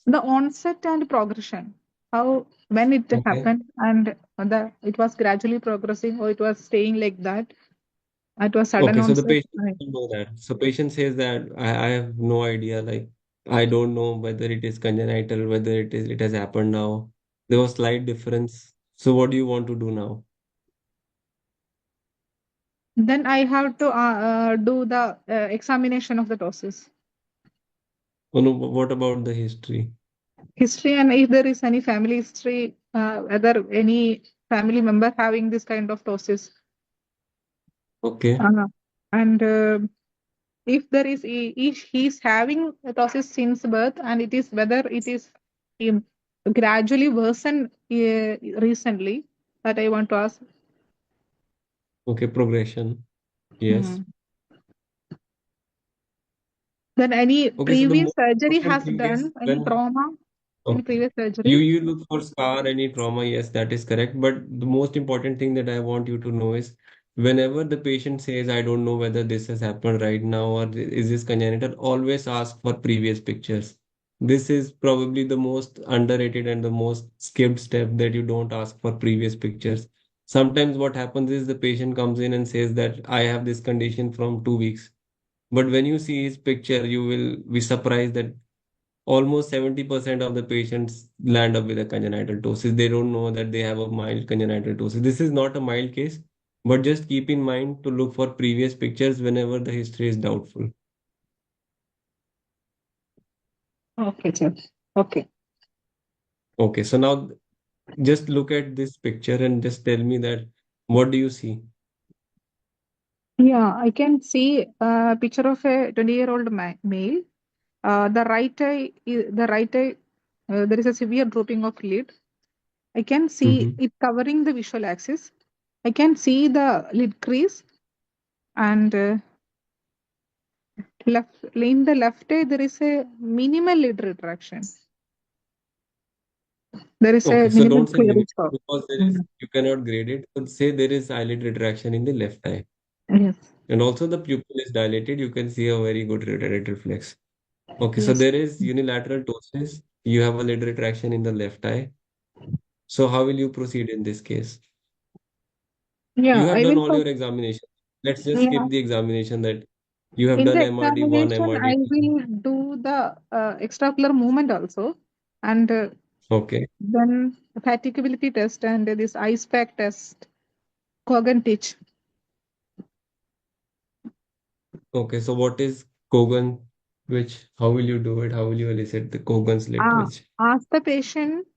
The onset and progression, how when it Okay. happened and it was gradually progressing or it was staying like that, it was sudden Okay, so the onset. patient will know that. So patient says that I have no idea, like I don't know whether it is congenital, whether it has happened now. There was slight difference. So what do you want to do now? Then I have to do the examination of the ptosis Oh no, what about the history? history, and if there is any family history, whether any family member having this kind of ptosis, Okay. and if there is if he's having ptosis since birth and it is whether it is um, gradually worsened recently, that I want to ask. Okay, progression. Yes. Hmm. Then any Okay, so the previous most surgery important has thing is done any when trauma, any okay. previous You surgery. you look for scar, any trauma, yes, that is correct. But the most important thing that I want you to know is whenever the patient says, I don't know whether this has happened right now or is this congenital, always ask for previous pictures. This is probably the most underrated and the most skipped step that you don't ask for previous pictures. Sometimes what happens is the patient comes in and says that I have this condition from 2 weeks. But when you see his picture, you will be surprised that almost 70% of the patients land up with a congenital ptosis. They don't know that they have a mild congenital ptosis. This is not a mild case, but just keep in mind to look for previous pictures whenever the history is doubtful. Okay, sir. Okay. Okay, so now just look at this picture and just tell me that what do you see? Yeah, I can see a picture of a 20-year-old male. The right eye, there is a severe drooping of lid. I can see Mhm. it covering the visual axis. I can see the lid crease, and in the left eye there is a minimal lid retraction. There is a Okay, so minimal don't say minimal clearance of. because there is Mm. you cannot grade it. So say there is eyelid retraction in the left eye. Yes. And also the pupil is dilated, you can see a very good rotated reflex. Okay, so Yes. there is unilateral ptosis. You have a lid retraction in the left eye. So how will you proceed in this case? Yeah, You have I done will. all your examination. Let's just skip Yeah. the examination that you have In done the MRD1, examination, I MRD2. will do the extraocular movement also, and Okay. then fatigability test and this ice pack test, Kogan teach. Okay, so what is Kogan twitch? How will you do it? How will you elicit the Kogan slit twitch? Ask the patient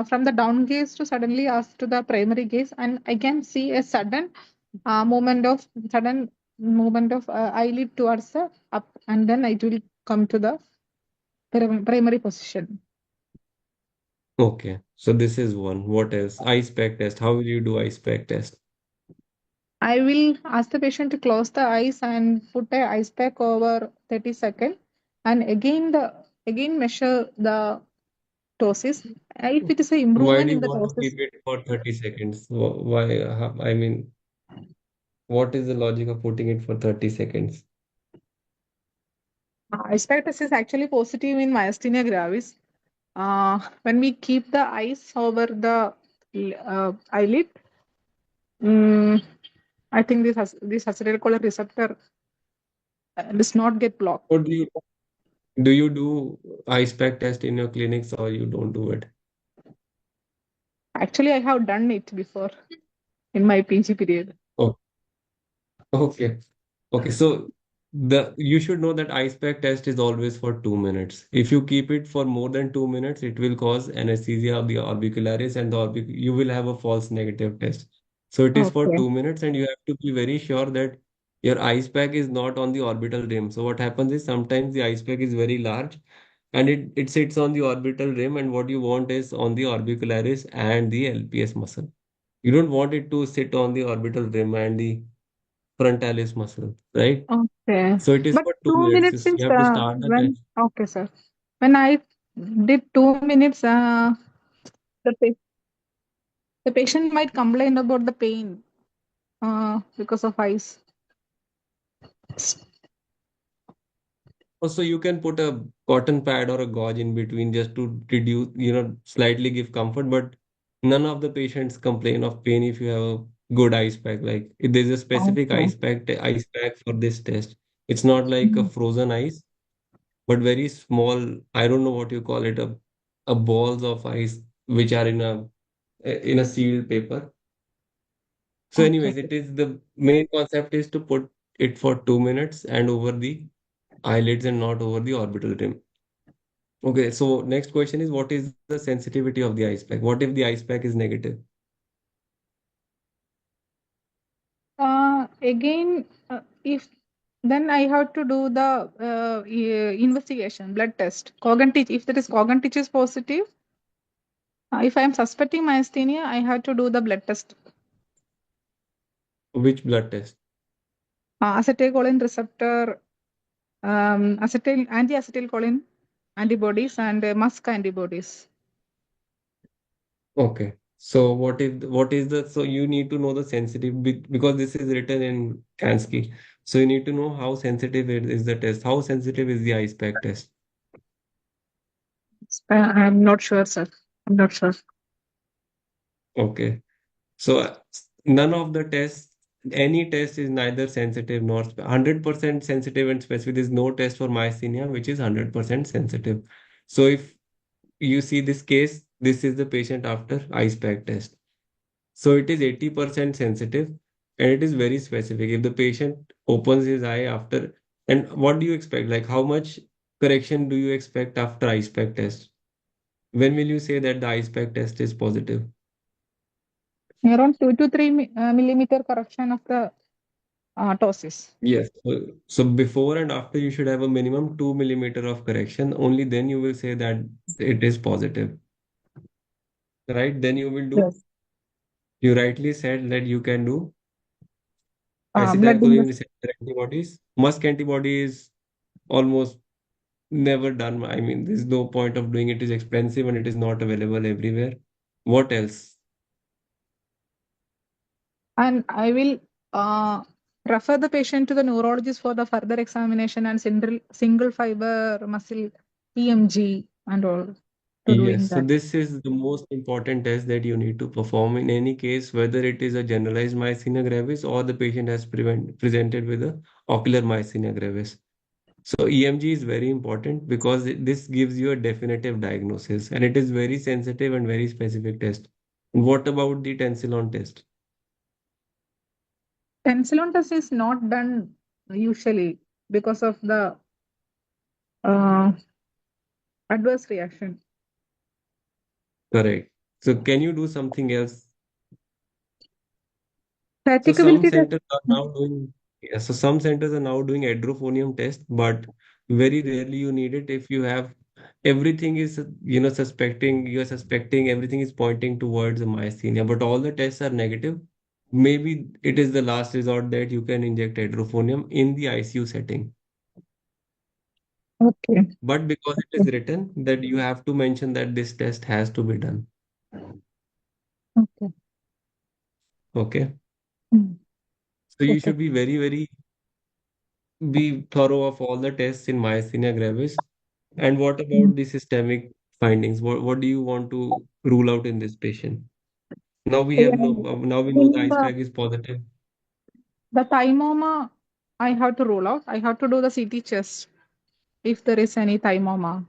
from the down gaze to suddenly ask to the primary gaze, and I can see a sudden movement of eyelid towards the up, and then it will come to the primary position. Okay, so this is one. What else? Ice pack test. How will you do ice pack test? I will ask the patient to close the eyes and put a ice pack over 30 seconds, and again measure the ptosis. If it is an Why improvement do in you the want to ptosis, keep it for 30 seconds? Why? I mean, what is the logic of putting it for 30 seconds? ice pack test is actually positive in myasthenia gravis. When we keep the eyes over the eyelid, mm, I think this acetylcholine receptor does not get blocked. Or do you do ice pack test in your clinics or you don't do it? Actually, I have done it before in my PG period. Oh, okay. Okay, so the you should know that ice pack test is always for 2 minutes. If you keep it for more than 2 minutes, it will cause anesthesia of the orbicularis and you will have a false negative test. So it is for Okay. 2 minutes, and you have to be very sure that Your ice pack is not on the orbital rim. So what happens is sometimes the ice pack is very large and it sits on the orbital rim, and what you want is on the orbicularis and the LPS muscle. You don't want it to sit on the orbital rim and the frontalis muscle, right? Okay. So it is But for two two minutes. minutes You is have to start the when, test. okay, sir. When I did 2 minutes, the, pa- the patient might complain about the pain because of ice. Also, you can put a cotton pad or a gauze in between just to reduce, slightly give comfort. But none of the patients complain of pain if you have a good ice pack. Like if there's a specific Okay. ice pack for this test. It's not like a Mhm. frozen ice, but very small. I don't know what you call it, a balls of ice which are in a sealed paper. So, Okay. anyways, it is the main concept is to put it for 2 minutes and over the eyelids and not over the orbital rim. Okay, so next question is what is the sensitivity of the ice pack? What if the ice pack is negative? Again, if then I have to do the investigation, blood test. Cognitive, if there is cognitive is positive, if I am suspecting myasthenia, I have to do the blood test. Which blood test? Acetylcholine receptor, anti-acetylcholine antibodies and musk antibodies. Okay. So what is the so you need to know the sensitive because this is written in Kansky. So you need to know how sensitive it is the test. How sensitive is the ice pack test? I'm not sure, sir. I'm not sure. Okay. So none of the tests, any test is neither sensitive nor 100% sensitive and specific. There is no test for myasthenia which is 100% sensitive. So if you see this case, this is the patient after ice pack test. So it is 80% sensitive and it is very specific. If the patient opens his eye after, and what do you expect? Like how much correction do you expect after ice pack test? When will you say that the ice pack test is positive? Around 2 to 3 millimeter correction of the ptosis. Yes. So before and after you should have a minimum 2 millimeter of correction. Only then you will say that it is positive. Right? Then you will do. Yes. You rightly said that you can do Blood acetylcholine invest. receptor antibodies. Musk antibody is almost never done. I mean, there's no point of doing it. It is expensive and it is not available everywhere. What else? And I will refer the patient to the neurologist for the further examination and single fiber muscle EMG and all to doing Yes, so that. this is the most important test that you need to perform in any case, whether it is a generalized myasthenia gravis or the patient has presented with a ocular myasthenia gravis. So EMG is very important because this gives you a definitive diagnosis and it is very sensitive and very specific test. What about the tensilon test? Penicillin test is not done usually because of the uh, adverse reaction. Correct. So can you do something else? So some Practicability test. centers are now doing, yeah, so some centers are now doing hydrophonium test, but very rarely you need it if you have everything is, you're suspecting everything is pointing towards a myasthenia, but all the tests are negative. Maybe it is the last resort that you can inject hydrophonium in the ICU setting. Okay. But because it is written that you have to mention that this test has to be done. Okay. Okay. Mm. So you Okay. should be very be thorough of all the tests in myasthenia gravis. And what Mm. about the systemic findings? What do you want to rule out in this patient? Yeah. Now we know the In ice pack is positive. the thymoma, I have to rule out. I have to do the CT chest if there is any thymoma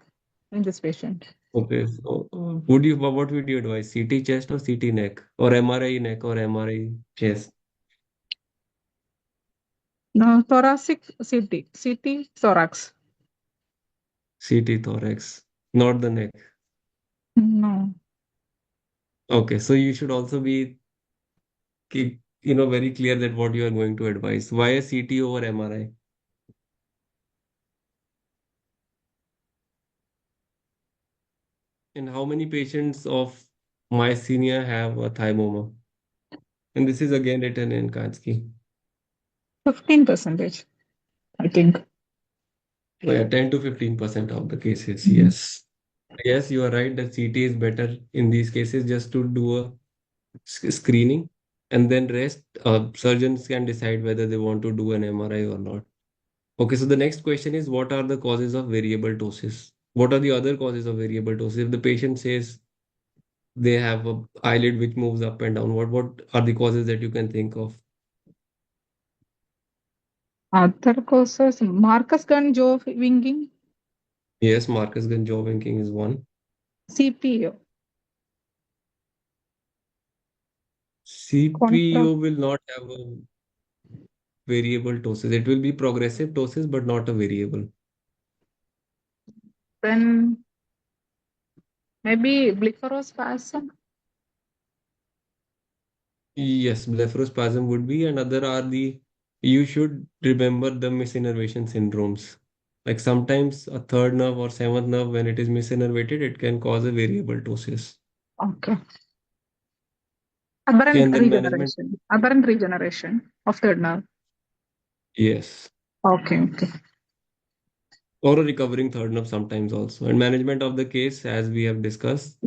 in this patient. Okay, so what would you advise? CT chest or CT neck or MRI neck or MRI chest? No, thoracic CT, CT thorax. CT thorax, not the neck. No. Okay, so you should also be very clear that what you are going to advise. Why a CT over MRI? And how many patients of myasthenia have a thymoma? And this is again written in Kansky. 15%, I think. Oh, yeah, 10 to 15% of the cases. Yes. Yes, you are right that CT is better in these cases just to do a screening, and then rest surgeons can decide whether they want to do an MRI or not. Okay, so the next question is, what are the causes of variable ptosis? What are the other causes of variable ptosis? If the patient says they have a eyelid which moves up and down, what are the causes that you can think of? Other causes, Marcus gun jaw winking, Yes, Marcus Gunn jaw winking is one. CPO, contra. CPO will not have a variable ptosis. It will be progressive ptosis, but not a variable. Then maybe blepharospasm. Yes, blepharospasm would be, and other are you should remember the misinnervation syndromes. Like sometimes a third nerve or seventh nerve, when it is misinnervated, it can cause a variable ptosis. Okay. Okay, Aberrant and then management, regeneration. Aberrant regeneration of third nerve. yes, Okay, okay. or a recovering third nerve sometimes also. And management of the case, as we have discussed,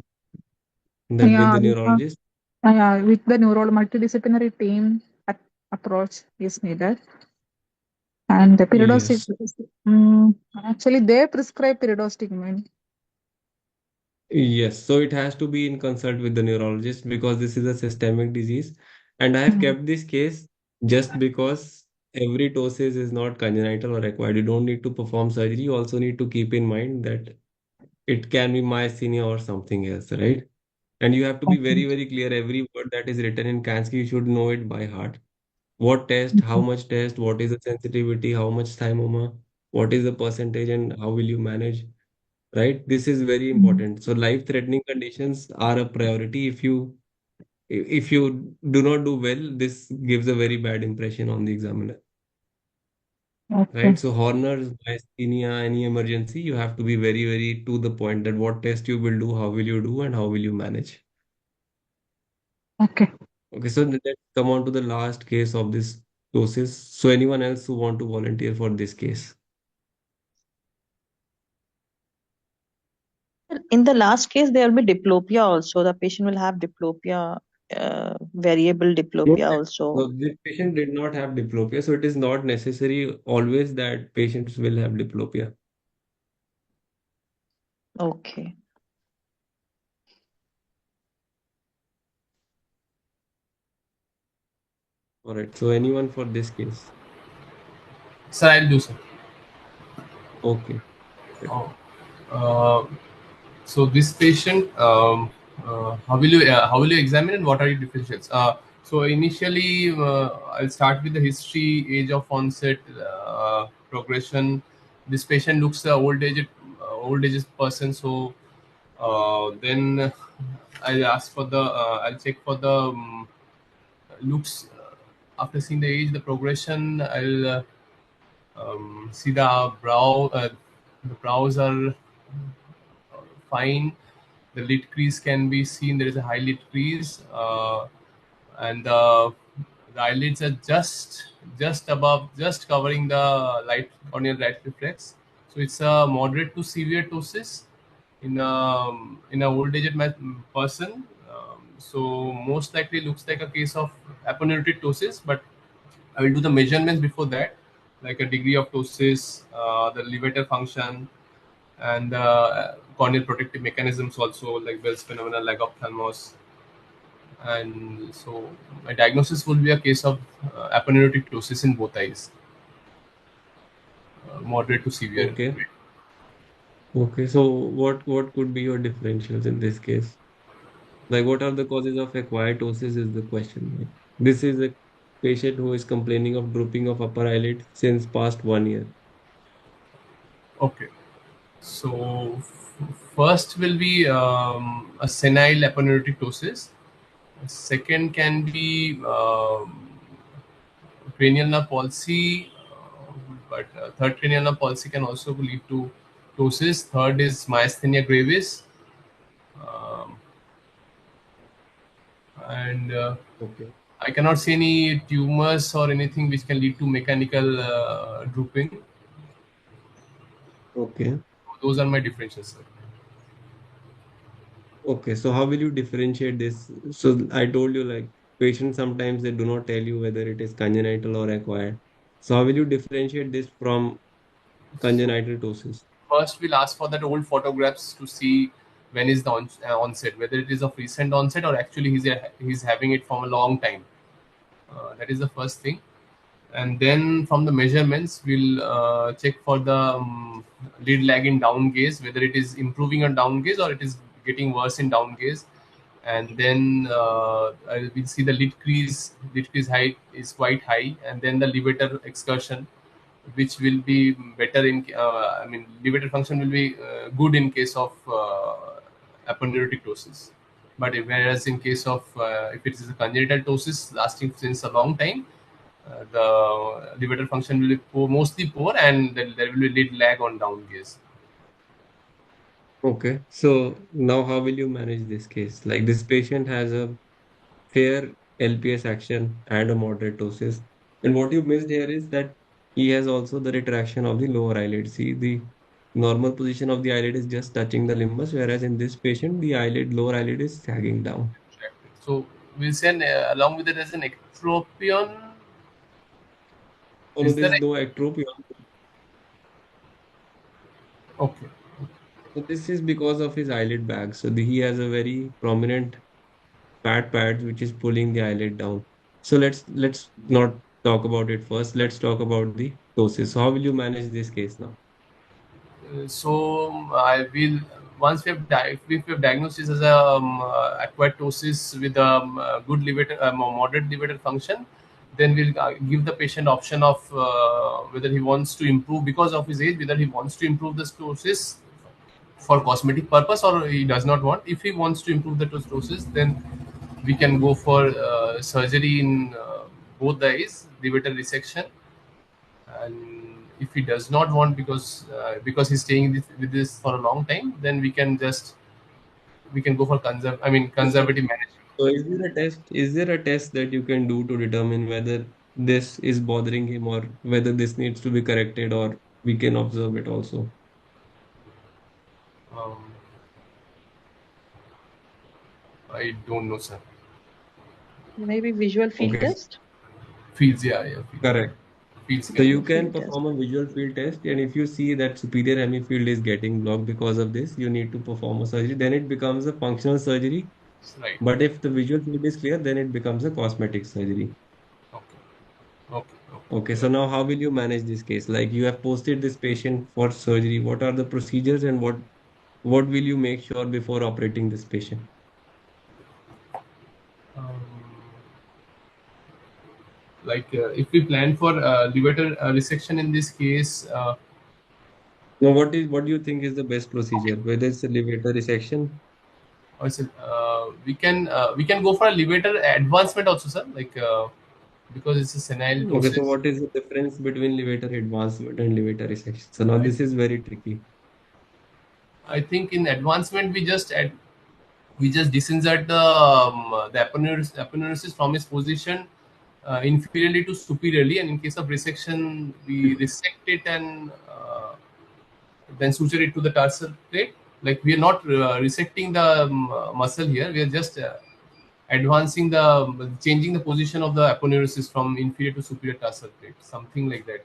that with Yeah, the neurologist. yeah, with the multidisciplinary team approach is needed. And the periodostic, Yes. actually, they prescribe periodostic. Yes, so it has to be in consult with the neurologist because this is a systemic disease. And I have kept this case just because every ptosis is not congenital or acquired. You don't need to perform surgery. You also need to keep in mind that it can be myasthenia or something else, right? And you have to be Okay. very, very clear. Every word that is written in Kansky, you should know it by heart. What test, how much test, what is the sensitivity, how much thymoma, what is the percentage, and how will you manage? Right, this is very important. So life threatening conditions are a priority. If you do not do well, this gives a very bad impression on the examiner, Okay. right? So Horner's, myasthenia, any emergency, you have to be very, very to the point that what test you will do, how will you do, and how will you manage. Okay. Okay, so let's come on to the last case of this doses. So anyone else who want to volunteer for this case? In the last case, there will be diplopia also. The patient will have diplopia, variable No, diplopia also. so this patient did not have diplopia, so it is not necessary always that patients will have diplopia. Okay. All right. So anyone for this case? Sir, I'll do so. Okay. Oh. Uh, so this patient, how will you examine and what are your differentials? So initially, I'll start with the history, age of onset, progression. This patient looks old age person. So then I'll check for the looks. After seeing the age, the progression, I'll see the brow. The brows are fine. The lid crease can be seen. There is a high lid crease, and the eyelids are just above, just covering the light corneal light reflex. So it's a moderate to severe ptosis in a old age person. So most likely looks like a case of aponeurotic ptosis, but I will do the measurements before that, like a degree of ptosis, the levator function, and corneal protective mechanisms also, like Bell's phenomena, lag ophthalmos. And so my diagnosis will be a case of aponeurotic ptosis in both eyes, moderate to severe. Okay. Okay. So what could be your differentials in this case? Like what are the causes of acquired ptosis is the question. Right? This is a patient who is complaining of drooping of upper eyelid since past 1 year. Okay. So first will be a senile aponeurotic ptosis. Second can be cranial nerve palsy, but third cranial nerve palsy can also lead to ptosis. Third is myasthenia gravis, um, and Okay. I cannot see any tumors or anything which can lead to mechanical drooping. Okay. Those are my differentials, sir. Okay. So how will you differentiate this? So I told you like patients sometimes they do not tell you whether it is congenital or acquired. So how will you differentiate this from So congenital ptosis? first, we'll ask for that old photographs to see when is the onset, whether it is of recent onset or actually he's having it from a long time. That is the first thing. And then from the measurements, we'll check for the lead lag in down gaze, whether it is improving on down gaze or it is getting worse in down gaze. And then we'll see the lid crease height is quite high, and then the levator excursion, which will be better in I mean levator function will be good in case of aponeurotic ptosis. But whereas in case of if it is a congenital ptosis lasting since a long time, the levator function will be poor, mostly poor, and then there will be lead lag on down gaze. Okay. So now how will you manage this case? Like this patient has a fair LPS action and a moderate ptosis. And what you missed here is that he has also the retraction of the lower eyelid. See, the normal position of the eyelid is just touching the limbus, whereas in this patient, the lower eyelid is sagging down. So we'll say along with it as an ectropion. Oh no, Is there there is no ectropion. okay? So this is because of his eyelid bag. So he has a very prominent fat pads which is pulling the eyelid down. So let's not talk about it first. Let's talk about the ptosis. So how will you manage this case now? So I will once if we have diagnosed this as a acquired ptosis with a good levator, moderate levator function, then we'll give the patient option of whether he wants to improve because of his age, whether he wants to improve the ptosis for cosmetic purpose or he does not want. If he wants to improve the ptosis, then we can go for surgery in both the eyes, levator resection. And if he does not want because he's staying with this for a long time, then we can go for conservative management. So is there a test? Is there a test that you can do to determine whether this is bothering him or whether this needs to be corrected, or we can observe it also? um, I don't know, sir. Maybe visual field Okay, test. Fields, yeah, correct. fields So can you Visual can field test. perform a visual field test, and if you see that superior hemifield is getting blocked because of this, you need to perform a surgery. Then it becomes a functional surgery. right. But if the visual field is clear, then it becomes a cosmetic surgery. Okay, okay, Okay, yeah. so now how will you manage this case? Like you have posted this patient for surgery. What are the procedures and what will you make sure before operating this patient? um, if we plan for levator resection in this case, Now, what do you think is the best procedure? Whether it's a levator resection? we can go for a levator advancement also, sir, because it's a senile Okay, so ptosis. what is the difference between levator advancement and levator resection? So now I, this is very tricky. I think in advancement we just disinsert the aponeurosis from its position inferiorly to superiorly, and in case of resection we resect it and then suture it to the tarsal plate. Like we are not resecting the muscle here, we are just advancing the changing the position of the aponeurosis from inferior to superior tarsal plate, something like that.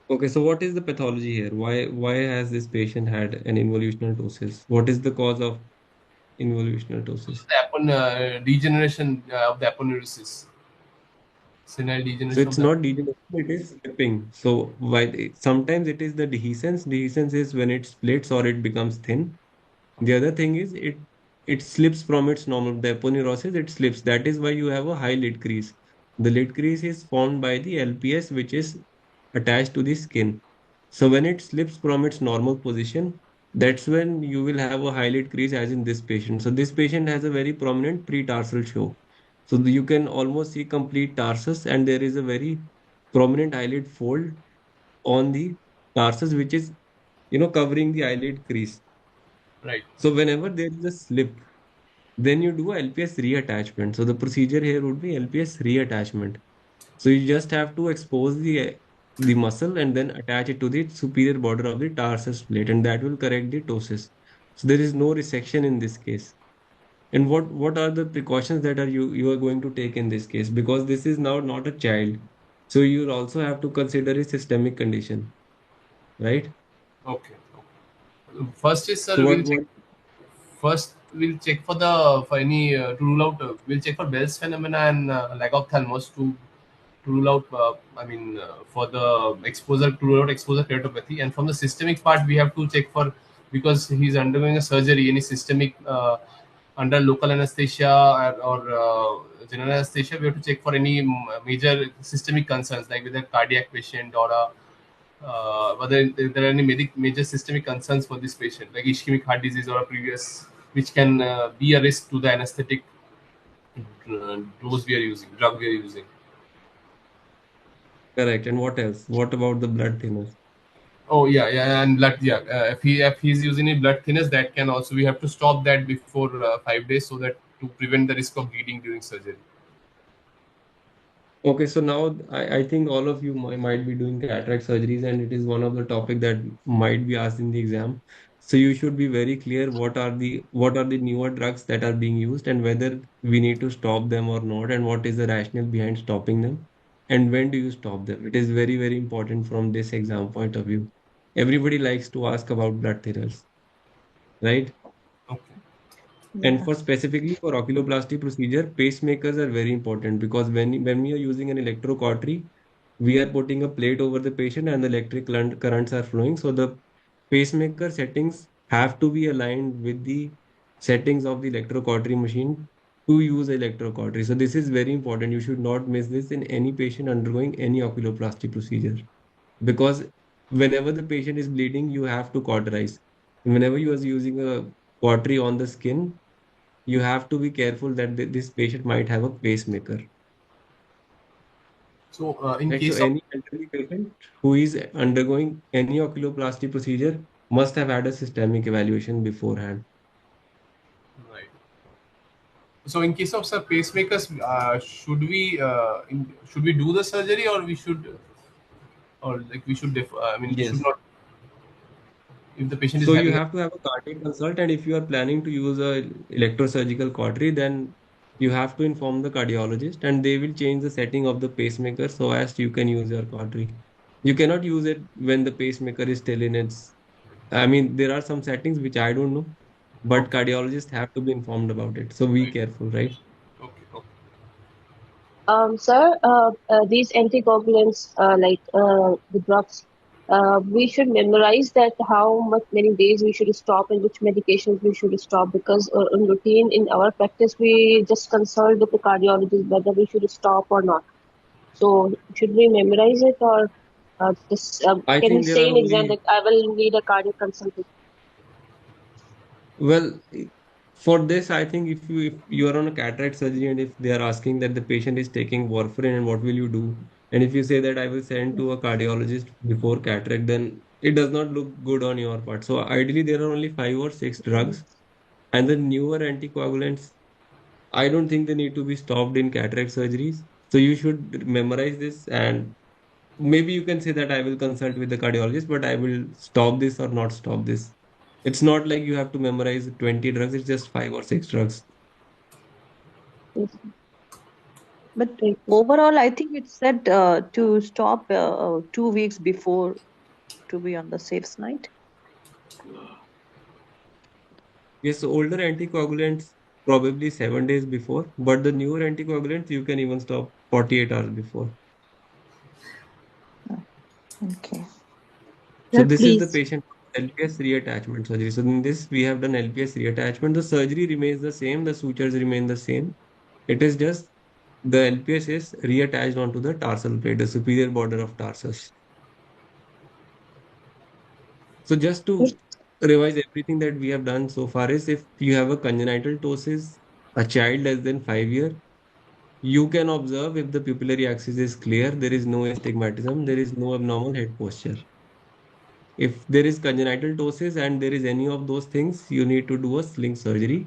Okay, so what is the pathology here? Why has this patient had an involutional ptosis? What is the cause of involutional ptosis? The degeneration of the aponeurosis, senile So degeneration of it's the. not degeneration, it is slipping. So sometimes it is the dehiscence. Dehiscence is when it splits or it becomes thin. The other thing is it slips from its normal, the aponeurosis, it slips. That is why you have a high lid crease. The lid crease is formed by the LPS, which is attached to the skin. So when it slips from its normal position, that's when you will have a high lid crease, as in this patient. So this patient has a very prominent pretarsal show. So you can almost see complete tarsus, and there is a very prominent eyelid fold on the tarsus, which is covering the eyelid crease. Right. So whenever there is a slip, then you do a LPS reattachment. So the procedure here would be LPS reattachment. So you just have to expose the muscle and then attach it to the superior border of the tarsus plate, and that will correct the ptosis. So there is no resection in this case. And what are the precautions that you are going to take in this case? Because this is now not a child, so you also have to consider a systemic condition, right? Okay. First is, sir, So we'll what check. what First, we'll check for any to rule out. We'll check for Bell's phenomena and lack of thalamus to rule out. For the exposure, to rule out exposure keratopathy. And from the systemic part, we have to check for, because he's undergoing a surgery, any systemic under local anesthesia or general anesthesia. We have to check for any major systemic concerns, like with a cardiac patient or a whether there are any major systemic concerns for this patient, like ischemic heart disease or a previous, which can be a risk to the anesthetic drug we are using. correct? And what else? What about the blood thinners? Oh yeah, yeah, and blood. Yeah, if he's using any blood thinners, that can also, we have to stop that before 5 days, so that to prevent the risk of bleeding during surgery. Okay, so now I think all of you might be doing cataract surgeries, and it is one of the topic that might be asked in the exam. So you should be very clear what are the newer drugs that are being used, and whether we need to stop them or not, and what is the rationale behind stopping them, and when do you stop them. It is very, very important from this exam point of view. Everybody likes to ask about blood thinners, right? Okay. And Yeah. for specifically for oculoplasty procedure, pacemakers are very important, because when we are using an electrocautery, we are putting a plate over the patient and the electric currents are flowing. So the pacemaker settings have to be aligned with the settings of the electrocautery machine to use electrocautery. So this is very important. You should not miss this in any patient undergoing any oculoplasty procedure, because whenever the patient is bleeding, you have to cauterize. Whenever you are using a cautery on the skin, you have to be careful that this patient might have a pacemaker. So in Right? So case of, any elderly patient who is undergoing any oculoplasty procedure must have had a systemic evaluation beforehand. right. So in case of, sir, pacemakers, should we do the surgery, or we should, or like we should should Yes. not, if the patient is So you having a, have to have a cardiac consult, and if you are planning to use a electrosurgical cautery, then you have to inform the cardiologist, and they will change the setting of the pacemaker so as you can use your cautery. You cannot use it when the pacemaker is still in its. I mean, there are some settings which I don't know, but okay, cardiologists have to be informed about it. So be right, careful, right? okay, okay. Sir, these anticoagulants, the drugs, we should memorize that how much many days we should stop and which medications we should stop, because in routine in our practice we just consult with the cardiologist whether we should stop or not. So should we memorize it, or just I can we think there say are in exam only, that I will need a cardiac consultant? well, for this, I think if you are on a cataract surgery and if they are asking that the patient is taking warfarin and what will you do? And if you say that I will send to a cardiologist before cataract, then it does not look good on your part. So ideally, there are only 5 or 6 drugs, and the newer anticoagulants, I don't think they need to be stopped in cataract surgeries. So you should memorize this, and maybe you can say that I will consult with the cardiologist, but I will stop this or not stop this. It's not like you have to memorize 20 drugs, it's just 5 or 6 drugs. Yes, But thank you. overall, I think it's said to stop 2 weeks before, to be on the safe side. Yes, so older anticoagulants probably 7 days before, but the newer anticoagulants you can even stop 48 hours before. Okay. So Sir, this is the please. patient LPS reattachment surgery. So in this we have done LPS reattachment. The surgery remains the same, the sutures remain the same. It is just the LPS is reattached onto the tarsal plate, the superior border of tarsus. So just to revise everything that we have done so far is, if you have a congenital ptosis, a child less than 5 years, You can observe if the pupillary axis is clear, there is no astigmatism, there is no abnormal head posture. If there is congenital ptosis and there is any of those things, you need to do a sling surgery.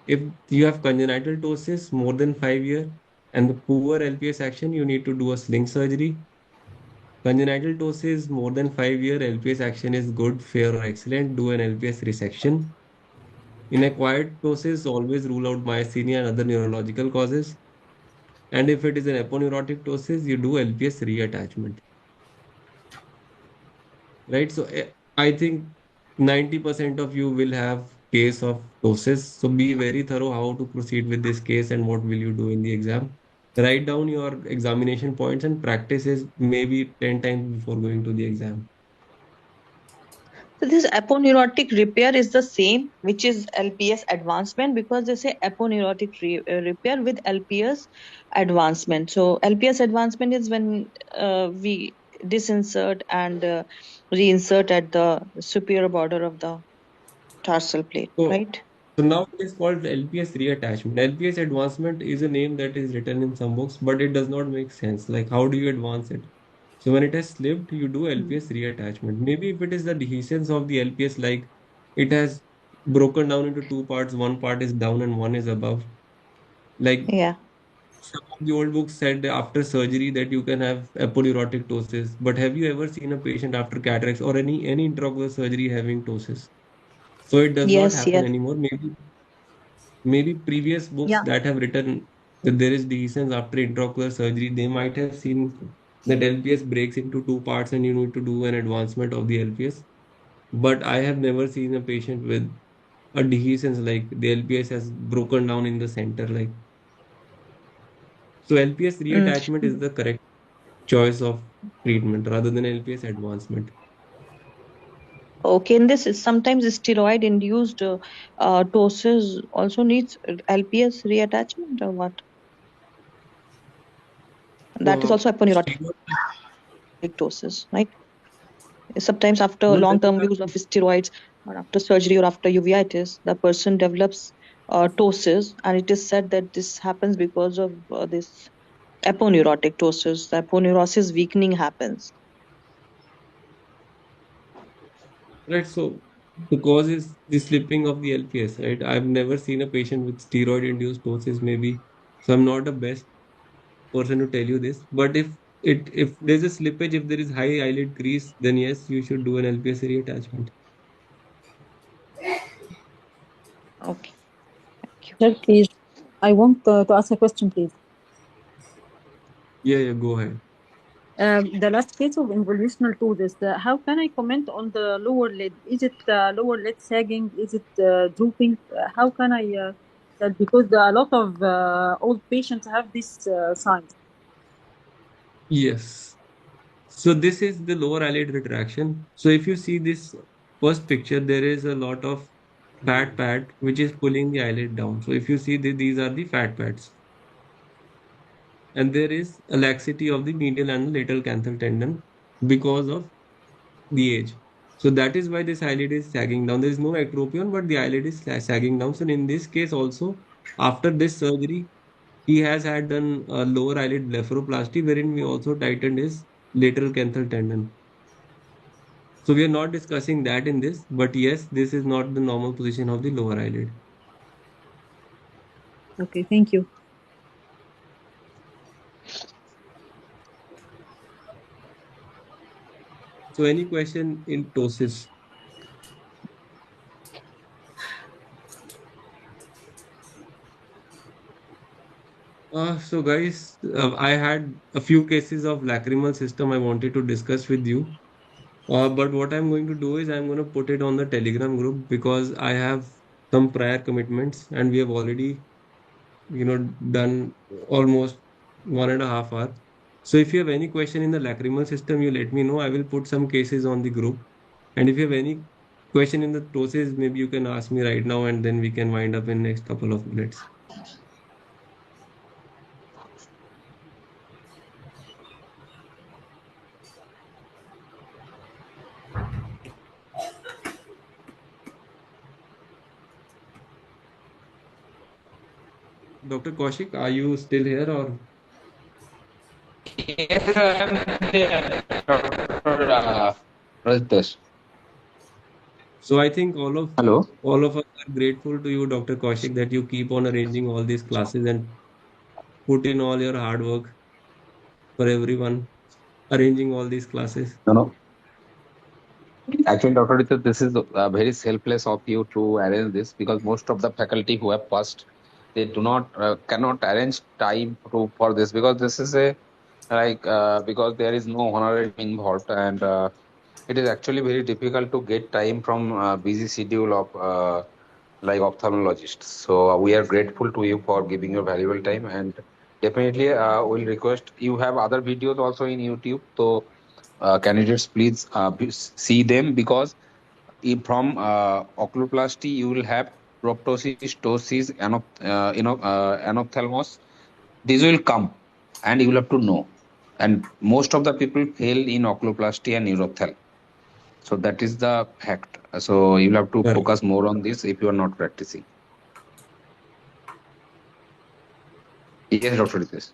If you have congenital ptosis more than 5 years and the poor LPS action, you need to do a sling surgery. Congenital ptosis more than 5 years, LPS action is good, fair, or excellent. Do an LPS resection. In acquired ptosis, always rule out myasthenia and other neurological causes. And if it is an aponeurotic ptosis, you do LPS reattachment. Right? So I think 90% of you will have case of ptosis. So be very thorough how to proceed with this case and what will you do in the exam. Write down your examination points and practice is maybe 10 times before going to the exam. So this aponeurotic repair is the same, which is LPS advancement, because they say aponeurotic repair with LPS advancement. So LPS advancement is when we disinsert and reinsert at the superior border of the tarsal plate, So, right? so now it is called LPS reattachment. LPS advancement is a name that is written in some books, but it does not make sense. Like, how do you advance it? So when it has slipped, you do Hmm. LPS reattachment. Maybe if it is the dehiscence of the LPS, like it has broken down into two parts, one part is down and one is above. Like Yeah. some of the old books said after surgery that you can have aponeurotic ptosis. But have you ever seen a patient after cataracts or any intraocular surgery having ptosis? So it does not Yes, happen yes. anymore. Maybe previous books Yeah. that have written that there is dehiscence after intraocular surgery, they might have seen that LPS breaks into two parts and you need to do an advancement of the LPS. But I have never seen a patient with a dehiscence like the LPS has broken down in the center. Like so, LPS Mm. reattachment is the correct choice of treatment rather than LPS advancement. Okay, and this is sometimes steroid induced ptosis also needs LPS reattachment or what? That is So, also aponeurotic steroid, ptosis, right? Sometimes after well, that is long-term use of steroids or after surgery or after uveitis, the person develops ptosis, and it is said that this happens because of this aponeurotic ptosis. The aponeurosis weakening happens. right. So, the cause is the slipping of the LPS, right? I've never seen a patient with steroid-induced ptosis, maybe. So, I'm not the best person to tell you this. But if there's a slippage, if there is high eyelid crease, then yes, you should do an LPS reattachment. Okay, thank you. Sir, please. I want to ask a question, please. Yeah, go ahead. The last case of involutional ptosis, how can I comment on the lower lid? Is it lower lid sagging? Is it drooping? How can I tell? Because a lot of old patients have this signs. Yes. So this is the lower eyelid retraction. So if you see this first picture, there is a lot of fat pad which is pulling the eyelid down. So if you see these are the fat pads, and there is a laxity of the medial and lateral canthal tendon because of the age. So that is why this eyelid is sagging down. There is no ectropion, but the eyelid is sagging down. So in this case also, after this surgery, he has had done a lower eyelid blepharoplasty, wherein we also tightened his lateral canthal tendon. So we are not discussing that in this, but yes, this is not the normal position of the lower eyelid. Okay, thank you. So any question in ptosis? So guys, I had a few cases of lacrimal system I wanted to discuss with you. But what I'm going to do is I'm going to put it on the Telegram group because I have some prior commitments and we have already, done almost 1.5 hours. So if you have any question in the lacrimal system, you let me know. I will put some cases on the group. And if you have any question in the ptosis, maybe you can ask me right now and then we can wind up in next couple of minutes. Dr. Kaushik, are you still here or? Yes, I'm there, Dr. Rajtesh. So I think all of Hello. us are grateful to you, Dr. Kaushik, that you keep on arranging all these classes and put in all your hard work for everyone, arranging all these classes. No, no. Actually, Dr. Rajtesh, this is very selfless of you to arrange this because most of the faculty who have passed, they do not cannot arrange time for this because this is a because there is no honorarium involved and it is actually very difficult to get time from busy schedule of like ophthalmologists. So we are grateful to you for giving your valuable time and definitely we'll request you have other videos also in YouTube. So candidates please see them because from oculoplasty you will have proptosis, ptosis, anophthalmos. These will come and you will have to know. And most of the people fail in oculoplasty and neurophthal. So that is the fact. So you'll have to Correct. focus more on this if you are not practicing. Yes, Dr. Ritesh.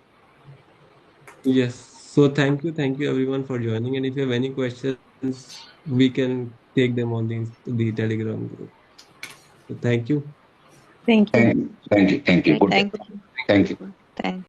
Yes. So thank you everyone for joining. And if you have any questions, we can take them on the Telegram group. So thank you. Thank you. Thank you. Thank you. Thank you. Good day. Thank you. Thank you. Thank